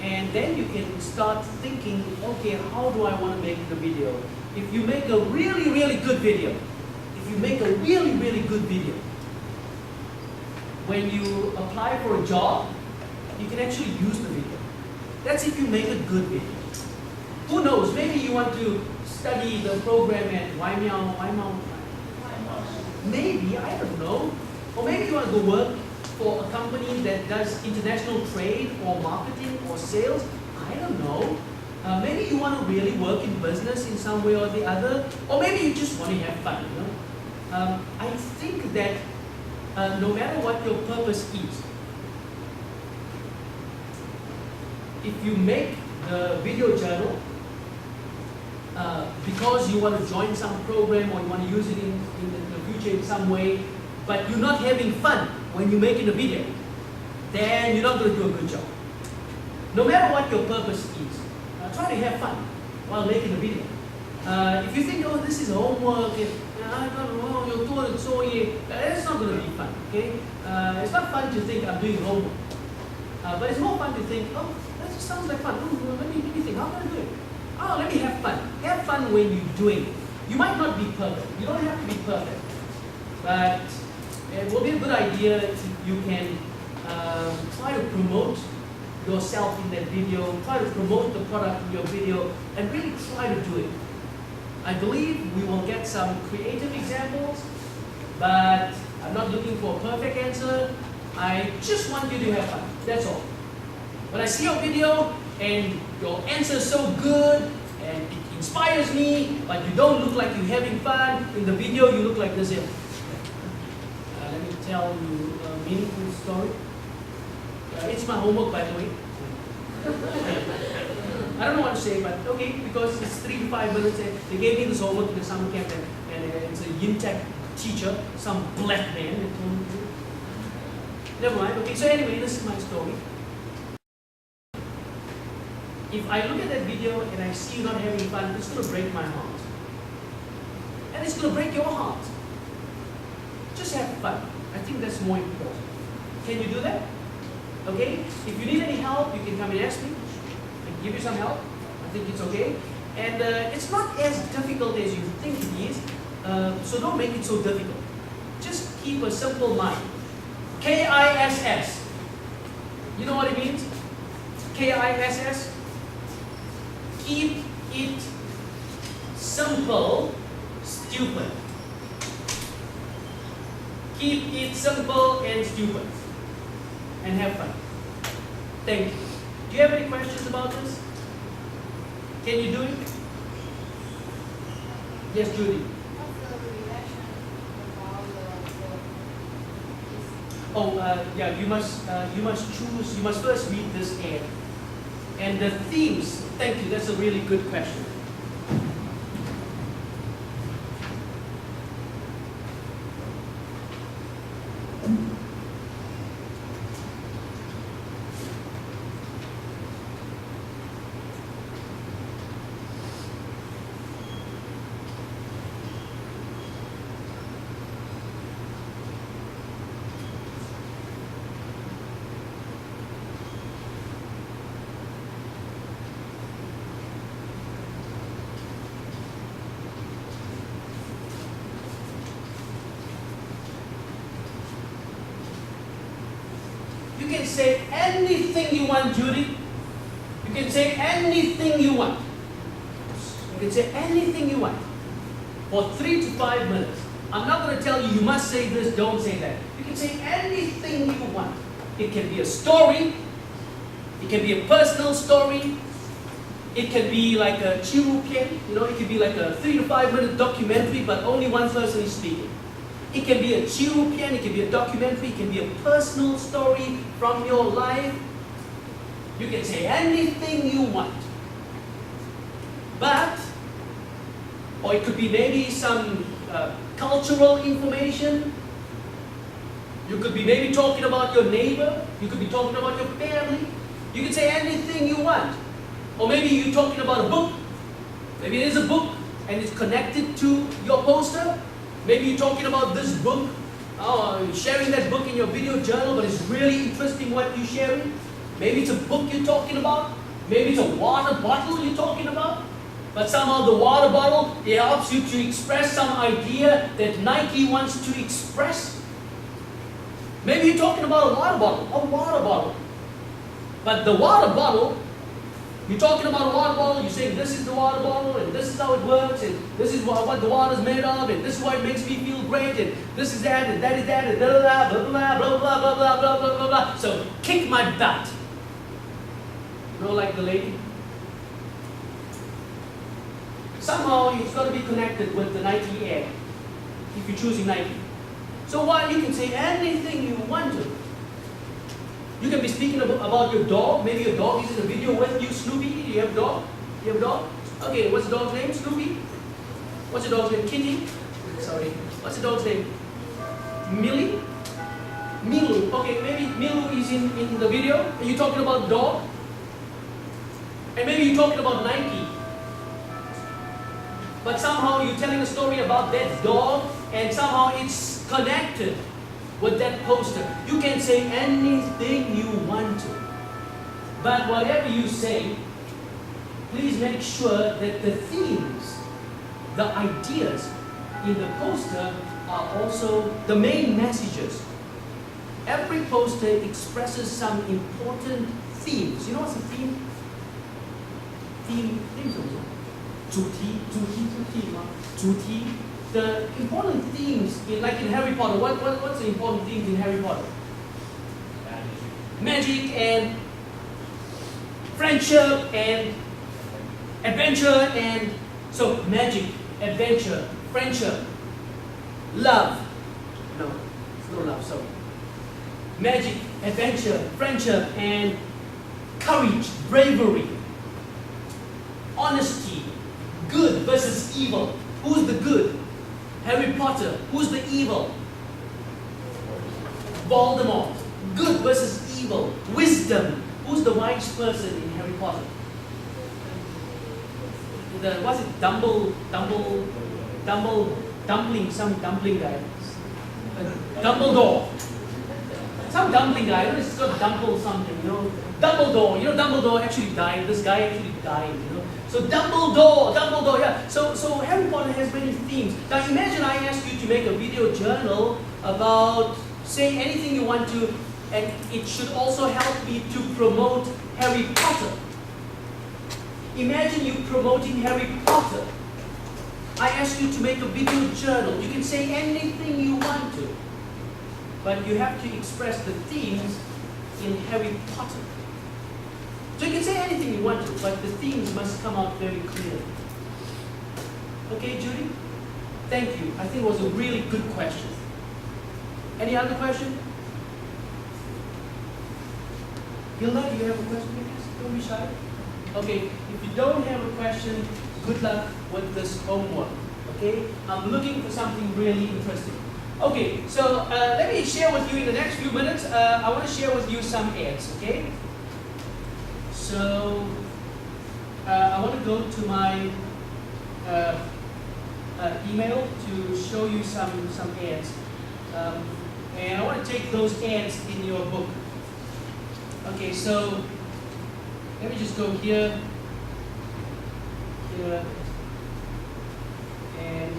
And then you can start thinking, okay, how do I want to make the video? If you make a really, really good video, when you apply for a job, you can actually use the video. That's if you make a good video. Who knows? Maybe you want to study the program at Waimau. Maybe, I don't know. Or maybe you want to go work for a company that does international trade or marketing or sales. I don't know. Maybe you want to really work in business in some way or the other. Or maybe you just want to have fun, you know. I think that no matter what your purpose is, if you make the video journal because you want to join some program or you want to use it in the future in some way, but you're not having fun when you're making a video, then you're not going to do a good job. No matter what your purpose is, try to have fun while making a video. If you think, oh, this is homework, and I don't know, you're doing it's not going to be fun, okay? It's not fun to think I'm doing homework. But it's more fun to think, oh, that just sounds like fun. Oh, let me think, how can I do it? Oh, let me have fun. Have fun when you're doing it. You might not be perfect. You don't have to be perfect. But it will be a good idea if you can try to promote yourself in that video, try to promote the product in your video, and really try to do it. I believe we will get some creative examples, but I'm not looking for a perfect answer. I just want you to have fun. That's all. When I see your video and your answer is so good and it inspires me, but you don't look like you're having fun, in the video you look like this here. Let me tell you a meaningful story. It's my homework, by the way. I don't know what to say, but okay, because it's 3 to 5 minutes. They gave me this homework in the summer camp, and it's a Yin Tech teacher, some black man. That told me to. Never mind. Okay, so anyway, this is my story. If I look at that video and I see you not having fun, it's going to break my heart. And it's going to break your heart. Just have fun. I think that's more important. Can you do that? Okay? If you need any help, you can come and ask me. I can give you some help. I think it's okay. And it's not as difficult as you think it is. So don't make it so difficult. Just keep a simple mind. KISS. You know what it means? KISS. Keep it simple, stupid. Keep it simple and stupid. And have fun. Thank you. Do you have any questions about this? Can you do it? Yes, Judy. What's the relation about the Yeah, you must choose, you must first read this ad. And the themes, thank you, that's a really good question. You can say anything you want, Judy. You can say anything you want. You can say anything you want for 3 to 5 minutes. I'm not going to tell you, you must say this, don't say that. You can say anything you want. It can be a story. It can be a personal story. It can be like a chirupian. It can be like a 3 to 5 minute documentary, but only one person is speaking. It can be a chirupian, it can be a documentary, it can be a personal story from your life. You can say anything you want. Or it could be maybe some cultural information. You could be maybe talking about your neighbor. You could be talking about your family. You can say anything you want. Or maybe you're talking about a book. Maybe there's a book and it's connected to your poster. Maybe you're talking about this book, you're sharing that book in your video journal, but it's really interesting what you're sharing. Maybe it's a book you're talking about. Maybe it's a water bottle you're talking about. But somehow the water bottle, it helps you to express some idea that Nike wants to express. Maybe you're talking about a water bottle. But the water bottle, you're talking about a water bottle, you're saying this is the water bottle, and this is how it works, and this is what the water is made of, and this is why it makes me feel great, and this is that, and that is that, and blah, blah, blah, blah, blah, blah, blah, blah, blah, blah, blah, blah. So, kick my butt. Like the lady? Somehow, it's got to be connected with the Nike ad, if you're choosing Nike. So, while you can say anything you want to, you can be speaking about your dog. Maybe your dog is in a video with you, Snoopy. Do you have a dog? Do you have a dog? Okay, what's the dog's name? Snoopy? What's the dog's name? Kitty? Sorry. What's the dog's name? Millie? Milu. Okay, maybe Milu is in the video. Are you talking about dog? And maybe you're talking about Nike. but somehow you're telling a story about that dog, and somehow it's connected with that poster. You can say anything you want to, but whatever you say, please make sure that the themes, the ideas in the poster are also the main messages. Every poster expresses some important themes. You know what's a theme? Theme 什么？主题 The important themes, like in Harry Potter, what's the important themes in Harry Potter? Magic and friendship and adventure, and so magic, adventure, friendship, love. No, it's no love, sorry. Magic, adventure, friendship, and courage, bravery, honesty, good versus evil. Who's the good? Harry Potter. Who's the evil? Voldemort. Good versus evil. Wisdom. Who's the wise person in Harry Potter? What's it? Some dumpling guy. Dumbledore. Some dumpling guy. It's got Dumble something, you know. Dumbledore. You know Dumbledore actually died. This guy actually died, you know. So Dumbledore, yeah. So Harry Potter has many themes. Now imagine I ask you to make a video journal about, say anything you want to, and it should also help me to promote Harry Potter. Imagine you promoting Harry Potter. I ask you to make a video journal. You can say anything you want to, but you have to express the themes in Harry Potter. So you can say anything you want to, but the themes must come out very clearly. Okay, Judy? Thank you. I think it was a really good question. Any other question? Gilda, do you have a question? Don't be shy. Okay, if you don't have a question, good luck with this homework. Okay? I'm looking for something really interesting. Okay, so let me share with you in the next few minutes. I want to share with you some ads. Okay? So I want to go to my email to show you some ads, and I want to take those ads in your book. Okay, so let me just go here, and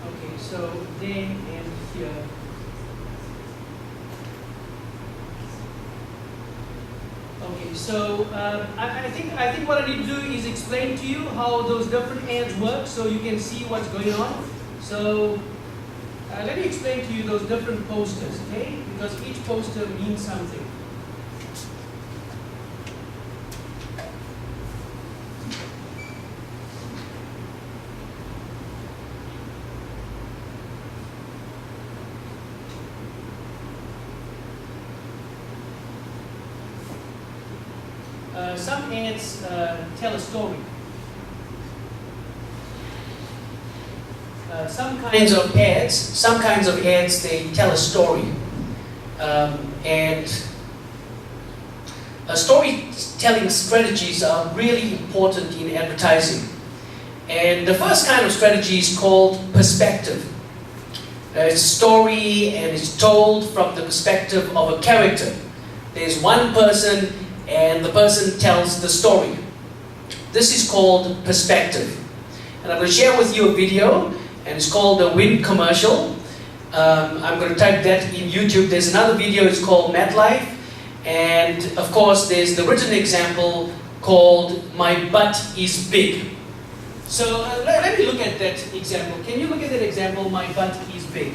okay, so then and here. Okay, so I think what I need to do is explain to you how those different ads work, so you can see what's going on. So let me explain to you those different posters, okay? Because each poster means something. Some ads tell a story. Some kinds of ads, they tell a story. And storytelling strategies are really important in advertising. And the first kind of strategy is called perspective. It's a story and it's told from the perspective of a character. There's one person and the person tells the story. This is called perspective. And I'm going to share with you a video, and it's called the Wind commercial. I'm going to type that in YouTube. There's another video, it's called MetLife. And of course, there's the written example called My Butt is Big. So let me look at that example. Can you look at that example, My Butt is Big?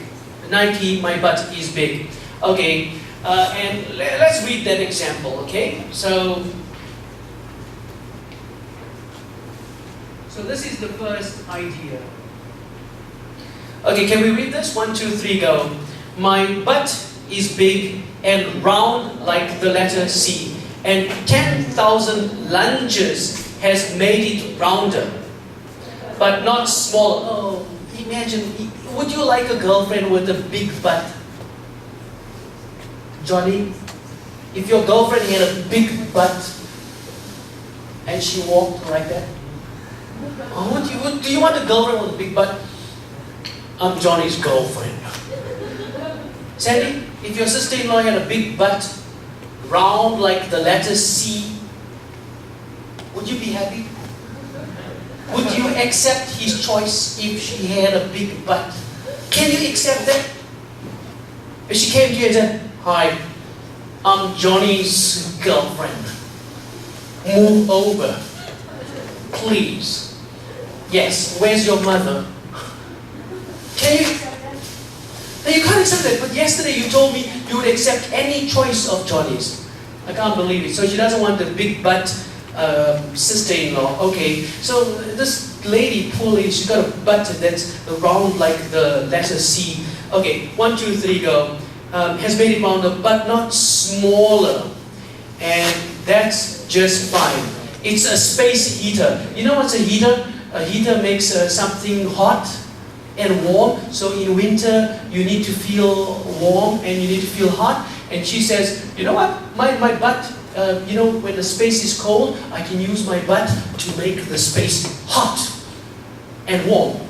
Nike, My Butt is Big. Okay. And let's read that example, okay? So this is the first idea. Okay, can we read this? 1, 2, 3, go. My butt is big and round like the letter C, and 10,000 lunges has made it rounder, but not smaller. Oh, imagine, would you like a girlfriend with a big butt? Johnny, if your girlfriend had a big butt, and she walked like that? Do you want a girlfriend with a big butt? I'm Johnny's girlfriend. Sandy, if your sister-in-law had a big butt, round like the letter C, would you be happy? Would you accept his choice if she had a big butt? Can you accept that? If she came to you and said, "Hi, I'm Johnny's girlfriend. Move over, please." Yes, where's your mother? Can you? No, you can't accept that. But yesterday you told me you would accept any choice of Johnny's. I can't believe it. So she doesn't want a big butt sister-in-law. Okay, so this lady, poor lady, she's got a butt that's round like the letter C. Okay, 1, 2, 3, go. Has made it rounder, but not smaller. And that's just fine. It's a space heater. You know what's a heater? A heater makes something hot and warm. So in winter, you need to feel warm and you need to feel hot. And she says, you know what? My butt, when the space is cold, I can use my butt to make the space hot and warm.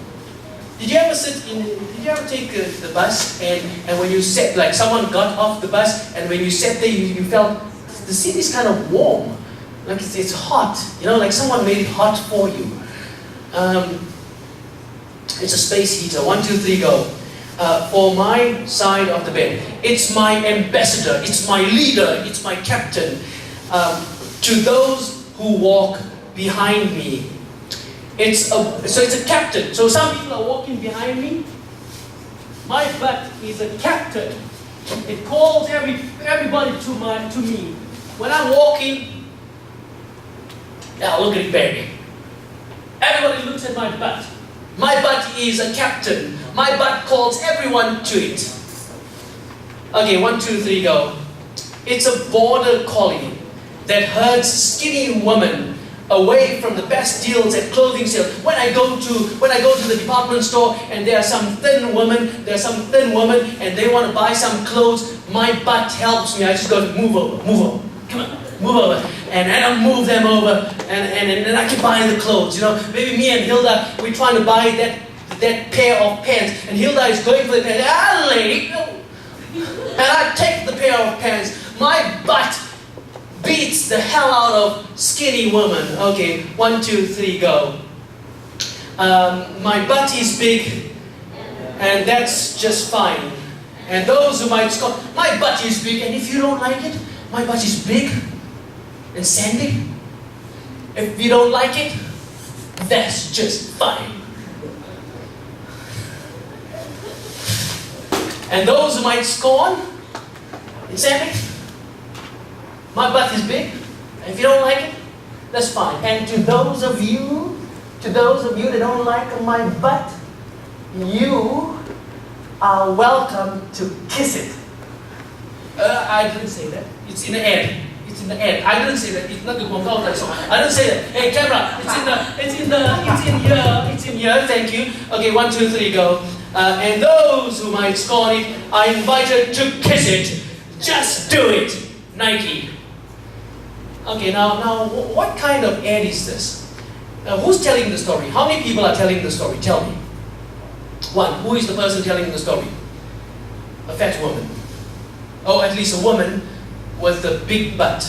Did you ever take the bus and when you sat, like someone got off the bus and when you sat there, you felt the seat is kind of warm, like it's hot, like someone made it hot for you. It's a space heater. 1, 2, 3, go. For my side of the bed, it's my ambassador, it's my leader, it's my captain. To those who walk behind me, it's a captain. So some people are walking behind me. My butt is a captain. It calls everybody to me. When I'm walking, yeah, look at it, baby. Everybody looks at my butt. My butt is a captain. My butt calls everyone to it. Okay, 1, 2, 3, go. It's a border collie that herds skinny women away from the best deals at clothing sales. When I go to the department store and there are some thin women and they want to buy some clothes, my butt helps me. I just go, move over, come on, move over. And I'll move them over and then I can buy the clothes. Maybe me and Hilda, we're trying to buy that pair of pants, and Hilda is going for the pants. Ah, lady, no. And I take the pair of pants. My butt beats the hell out of skinny women. Okay, 1, 2, 3, go. My butt is big, and that's just fine. And those who might scoff, my butt is big, and if you don't like it, my butt is big and sandy. If you don't like it, that's just fine. And those who might scorn, sandy, my butt is big. If you don't like it, that's fine. And to those of you that don't like my butt, you are welcome to kiss it. I didn't say that. It's in the ad. I didn't say that. It's not the廣告台 song. I didn't say that. Hey, camera. It's in here. Thank you. Okay, 1, 2, 3, go. And those who might scorn it are invited to kiss it. Just do it, Nike. Okay, now, what kind of ad is this? Who's telling the story? How many people are telling the story? Tell me. 1. Who is the person telling the story? A fat woman. Oh, at least a woman with a big butt.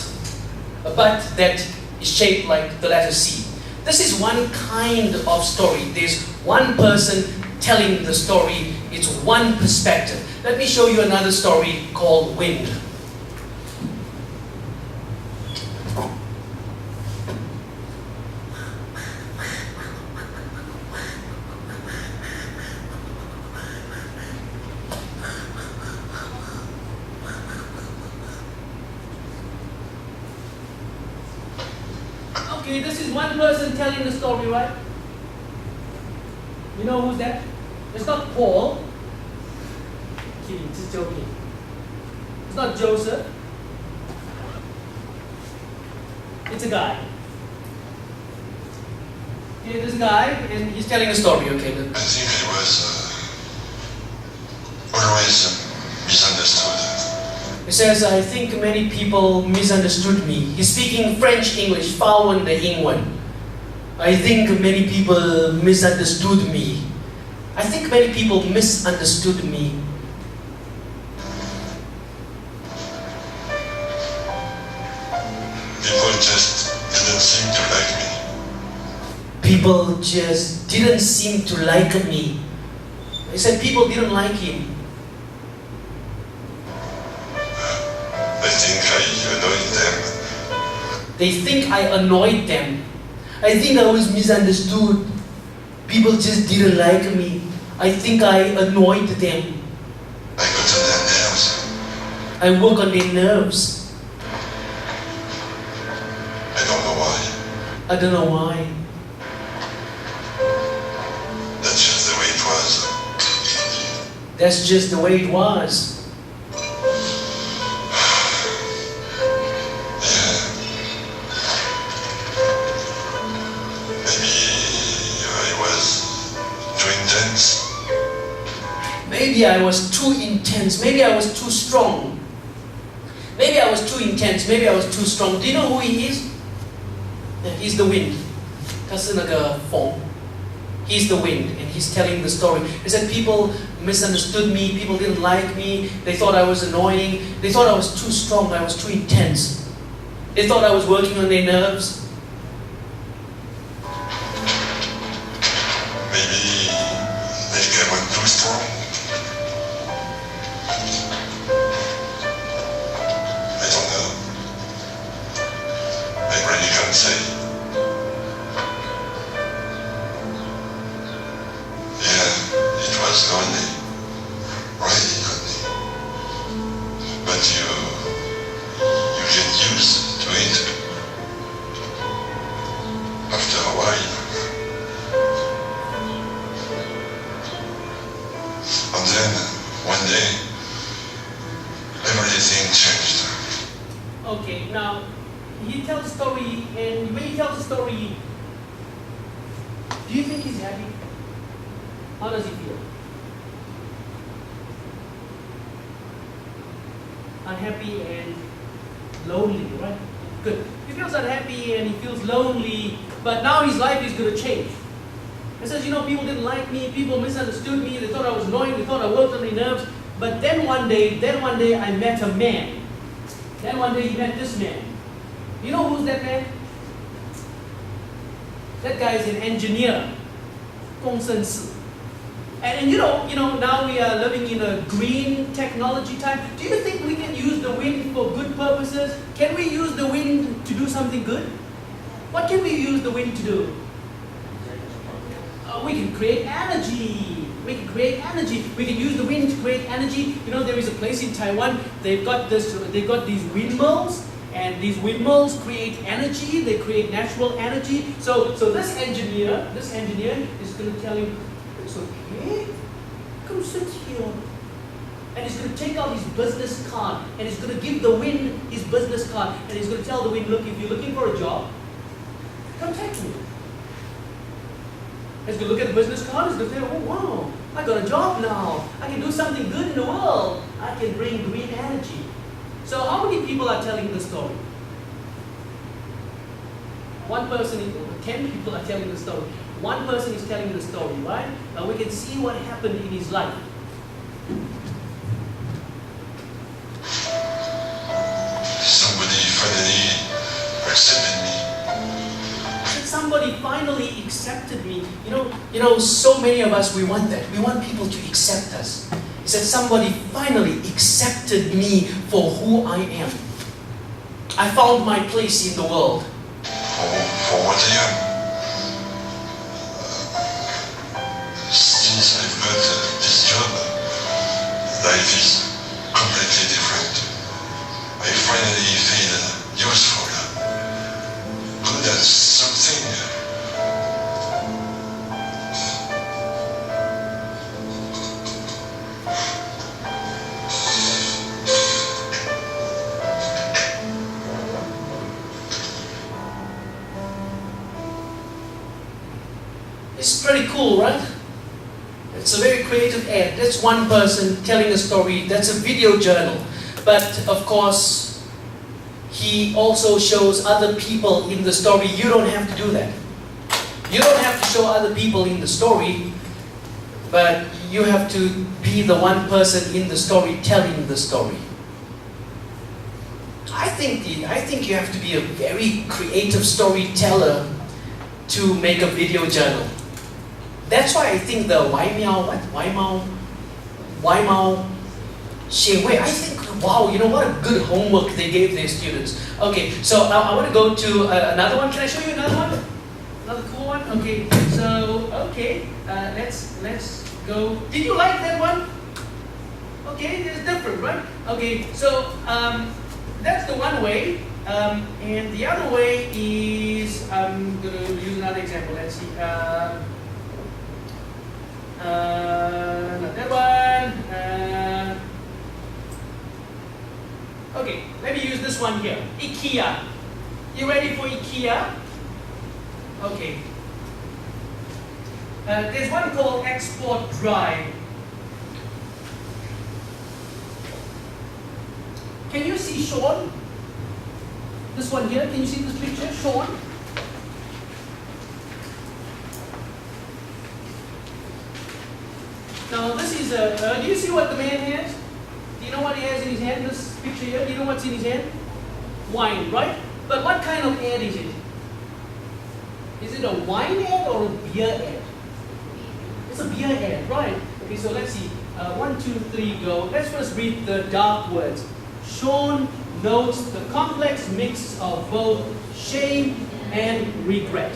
A butt that is shaped like the letter C. This is one kind of story. There's one person telling the story. It's one perspective. Let me show you another story called Wind. Okay, this is one person telling the story, right? You know who's that? It's not Paul. Kidding, just joking. It's not Joseph. It's a guy. Okay, this guy, and he's telling a story, okay? I think it was always misunderstood. says, I think many people misunderstood me. He's speaking French, English, 法文的英文. I think many people misunderstood me. I think many people misunderstood me. People just didn't seem to like me. People just didn't seem to like me. He said people didn't like him. I think I annoyed them. They think I annoyed them. I think I was misunderstood. People just didn't like me. I think I annoyed them. I got on their nerves. I work on their nerves. I don't know why. I don't know why. That's just the way it was. That's just the way it was. Maybe I was too intense. Maybe I was too intense. Maybe I was too strong. Maybe I was too intense. Maybe I was too strong. Do you know who he is? Yeah, he's the wind. 他是那个风. He's the wind, and he's telling the story. He said people misunderstood me. People didn't like me. They thought I was annoying. They thought I was too strong. I was too intense. They thought I was working on their nerves. Maybe I was too strong. I don't know. I really can't say. Yeah, it was lonely. Really lonely. But you get used to it after a while. And then, one day, everything changed. Okay, now he tells a story, and when he tells a story, do you think he's happy? How does he feel? Unhappy and lonely, right? Good. He feels unhappy and he feels lonely, but now his life is going to change. He says, people didn't like me, people misunderstood me, they thought I was annoying, they thought I worked on their nerves. But then one day I met a man. Then one day he met this man. You know who's that man? That guy is an engineer. 工程师. And now we are living in a green technology time. Do you think we can use the wind for good purposes? Can we use the wind to do something good? What can we use the wind to do? We can create energy. We can create energy. We can use the wind to create energy. There is a place in Taiwan. They've got these windmills, and these windmills create energy. They create natural energy. So this engineer is going to tell you, it's okay. Come sit here. And he's going to take out his business card, and he's going to give the wind his business card, and he's going to tell the wind, look, if you're looking for a job, contact me. He's going to look at the business card, he's going to say, oh wow, I got a job now. I can do something good in the world. I can bring green energy. So how many people are telling the story? One person, 10 people are telling the story. One person is telling the story, right? Now we can see what happened in his life. Somebody finally accepted me. Somebody finally accepted me. So many of us, we want that. We want people to accept us. He said, somebody finally accepted me for who I am. I found my place in the world. For what I am. Since I've got this job, life is completely different. I finally feel useful, good at something. It's pretty cool, right? It's a very creative ad. That's one person telling a story. That's a video journal. But of course, he also shows other people in the story. You don't have to do that. You don't have to show other people in the story, but you have to be the one person in the story telling the story. I think you have to be a very creative storyteller to make a video journal. That's why I think the Waimao Xie I think, wow, you know what a good homework they gave their students. Okay, so now I want to go to another one. Can I show you another one? Another cool one? Okay, so, let's go. Did you like that one? Okay, it's different, right? Okay, so, that's the one way. And the other way is, I'm going to use another example. Let's see. Not that one. Okay, let me use this one here. IKEA. You ready for IKEA? Okay. There's one called Export Drive. Can you see Sean? This one here, can you see this picture? Sean? Now this is a, do you see what the man has? Do you know what he has in his hand, this picture here? Do you know what's in his hand? Wine, right? But what kind of ad is it? Is it a wine ad or a beer ad? It's a beer ad, right? Okay, so let's see. 1, 2, 3, go. Let's first read the dark words. Sean notes the complex mix of both shame and regret.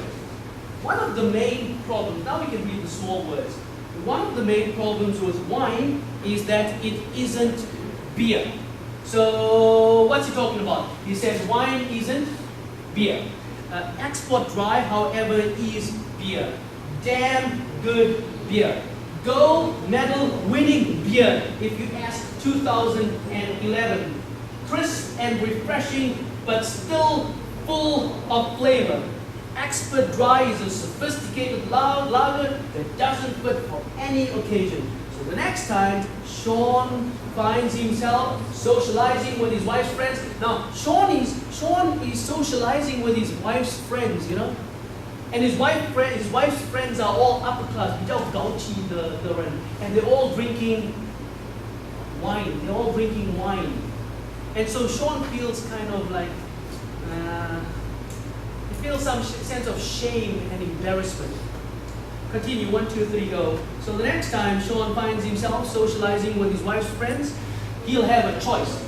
One of the main problems, now we can read the small words. One of the main problems with wine is that it isn't beer. So what's he talking about? He says wine isn't beer. Export Dry, however, is beer. Damn good beer. Gold medal winning beer, if you ask 2011. Crisp and refreshing, but still full of flavor. Expert Dry is a sophisticated lager that doesn't fit for any occasion. So the next time Sean finds himself socializing with his wife's friends. Now, Sean is socializing with his wife's friends, you know. And his wife's friends are all upper class, 比较高级的人, and they're all drinking wine. They're all drinking wine. And so Sean feels kind of like, he feels some sense of shame and embarrassment. Continue, 1, 2, 3, go. So the next time Sean finds himself socializing with his wife's friends, he'll have a choice.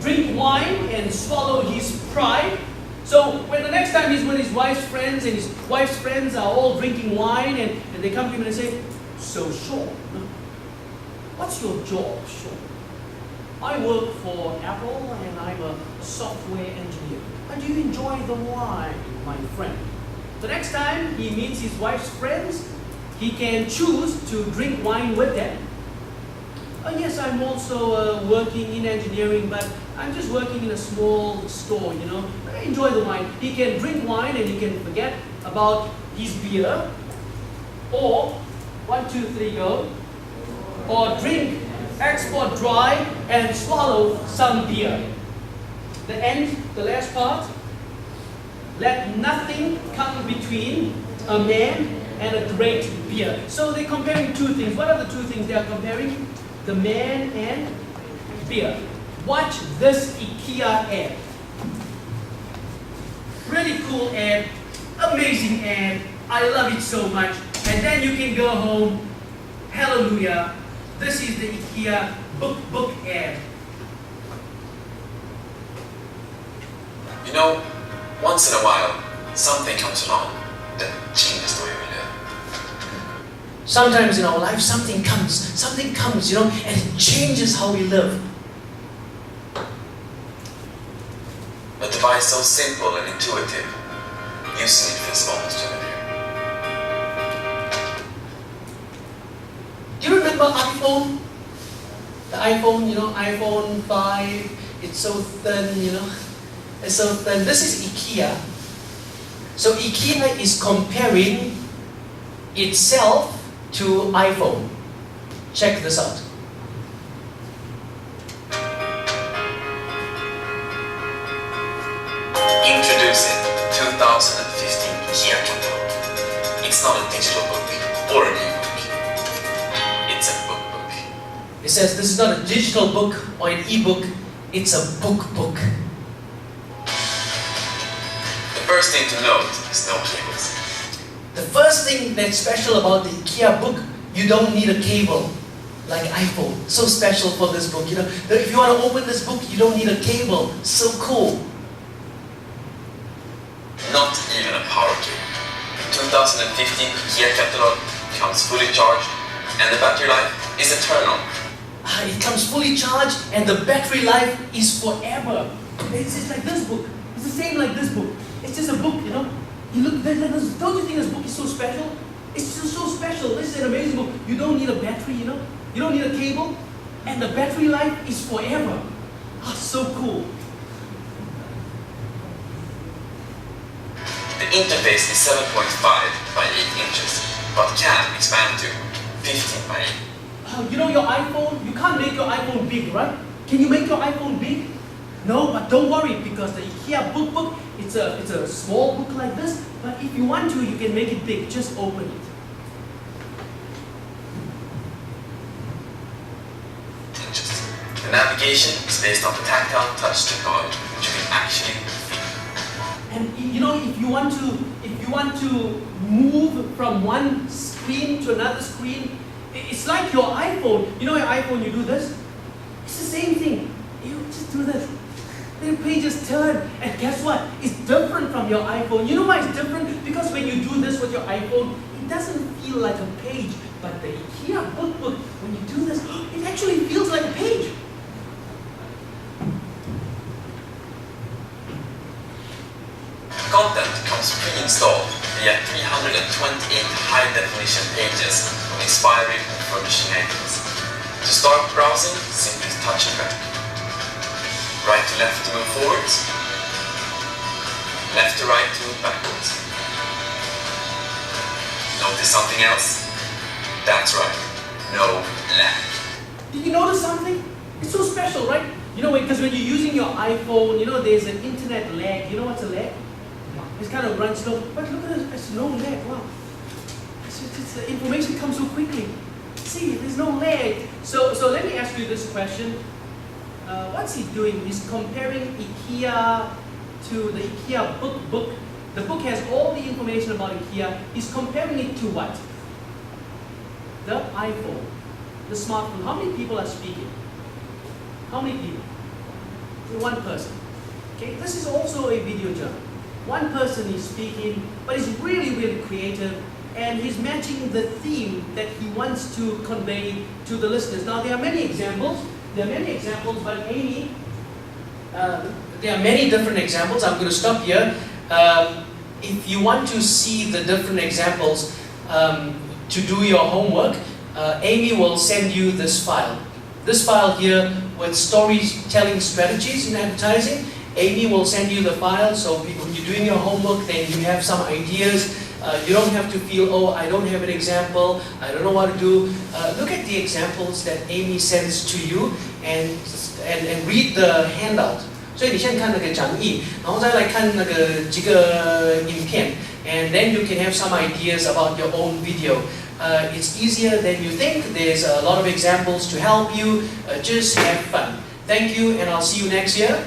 Drink wine and swallow his pride. So when the next time he's with his wife's friends and his wife's friends are all drinking wine and they come to him and say, so Sean, what's your job, Sean? I work for Apple and I'm a software engineer. And do you enjoy the wine, my friend? The next time he meets his wife's friends, he can choose to drink wine with them. Yes, I'm also working in engineering, but I'm just working in a small store, you know. I enjoy the wine. He can drink wine and he can forget about his beer. Or, 1, 2, 3, go. Or drink Export Dry and swallow some beer. The end, the last part. Let nothing come between a man and a great beer. So they're comparing two things. What are the two things they are comparing? The man and beer. Watch this IKEA ad. Really cool ad, amazing ad. I love it so much. And then you can go home. Hallelujah. This is the IKEA book ad. You know, once in a while, something comes along that changes the way we live. Sometimes in our life, something comes, you know, and it changes how we live. A device so simple and intuitive, using it feels almost familiar. Do you remember iPhone? The iPhone, you know, iPhone 5, it's so thin, you know. It's so thin. This is IKEA. So IKEA is comparing itself to iPhone. Check this out. it's not a digital book or an ebook. It's a book. It says this is not a digital book or an ebook, it's a book. The first thing to note is no cables. The first thing that's special about the IKEA book, you don't need a cable like iPhone. So special for this book. If you want to open this book, you don't need a cable. So cool. Not even a power cable. 2015 IKEA catalog comes fully charged and the battery life is eternal. It comes fully charged and the battery life is forever. It's just like this book. It's the same like this book. It's just a book, You look, don't you think this book is so special? It's just so special. This is an amazing book. You don't need a battery, You don't need a cable. And the battery life is forever. So cool. The interface is 7.5 by 8 inches, but can expand to 15 by 8. Your iPhone, you can't make your iPhone big, right? Can you make your iPhone big? No, but don't worry, because the IKEA book, it's a small book like this, but if you want to, you can make it big. Just open it. Interesting. The navigation is based on the tactile touch technology, which you can actually feel. And if you want to move from one screen to another screen, it's like your iPhone. Your iPhone, you do this. It's the same thing. You just do this. The pages turn, and guess what? It's different from your iPhone. You know why it's different? Because when you do this with your iPhone, it doesn't feel like a page. But the IKEA book, when you do this, it actually feels like a page. Content comes pre-installed via 328 high-definition pages of inspiring and furnishing items. To start browsing, simply touch and drag. Right to left to move forwards, left to right to move backwards. Notice something else? That's right, no lag. Did you notice something? It's so special, right? Because when you're using your iPhone, there's an internet lag. You know what's a lag? It kind of runs slow. But look at this, there's no lag. Wow. The information comes so quickly. See, there's no lag. So let me ask you this question. What's he doing? He's comparing IKEA to the IKEA book. The book has all the information about IKEA. He's comparing it to what? The iPhone, the smartphone. How many people are speaking? How many people? One person. Okay, this is also a video journal. One person is speaking, but he's really, really creative, and he's matching the theme that he wants to convey to the listeners. Now, there are many examples. But Amy, there are many different examples. I'm going to stop here. If you want to see the different examples to do your homework, Amy will send you this file. This file here with storytelling strategies in advertising. Amy will send you the file, so when you're doing your homework, then you have some ideas. You don't have to feel, oh, I don't have an example, I don't know what to do. Look at the examples that Amy sends to you and read the handout. 所以你先看那个讲义，然后再来看那个几个影片 and then you can have some ideas about your own video. It's easier than you think. There's a lot of examples to help you. Just have fun. Thank you, and I'll see you next year.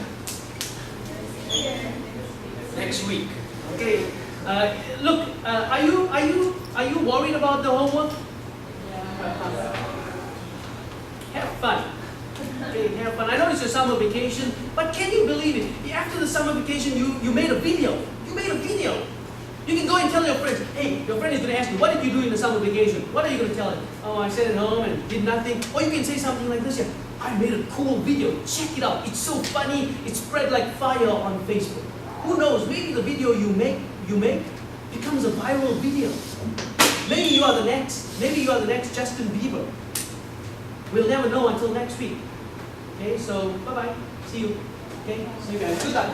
Next week. Okay. Look, are you worried about the homework? Have fun. Okay, have fun. I know it's your summer vacation, but can you believe it? After the summer vacation, you made a video. You made a video. You can go and tell your friends, hey, your friend is going to ask you, what did you do in the summer vacation? What are you going to tell him? Oh, I sat at home and did nothing. Or you can say something like this, I made a cool video. Check it out. It's so funny. It spread like fire on Facebook. Who knows? Maybe the video you make becomes a viral video. Maybe you are the next Justin Bieber. We'll never know until next week. Okay, so bye-bye. See you. Okay, see you guys. Good luck.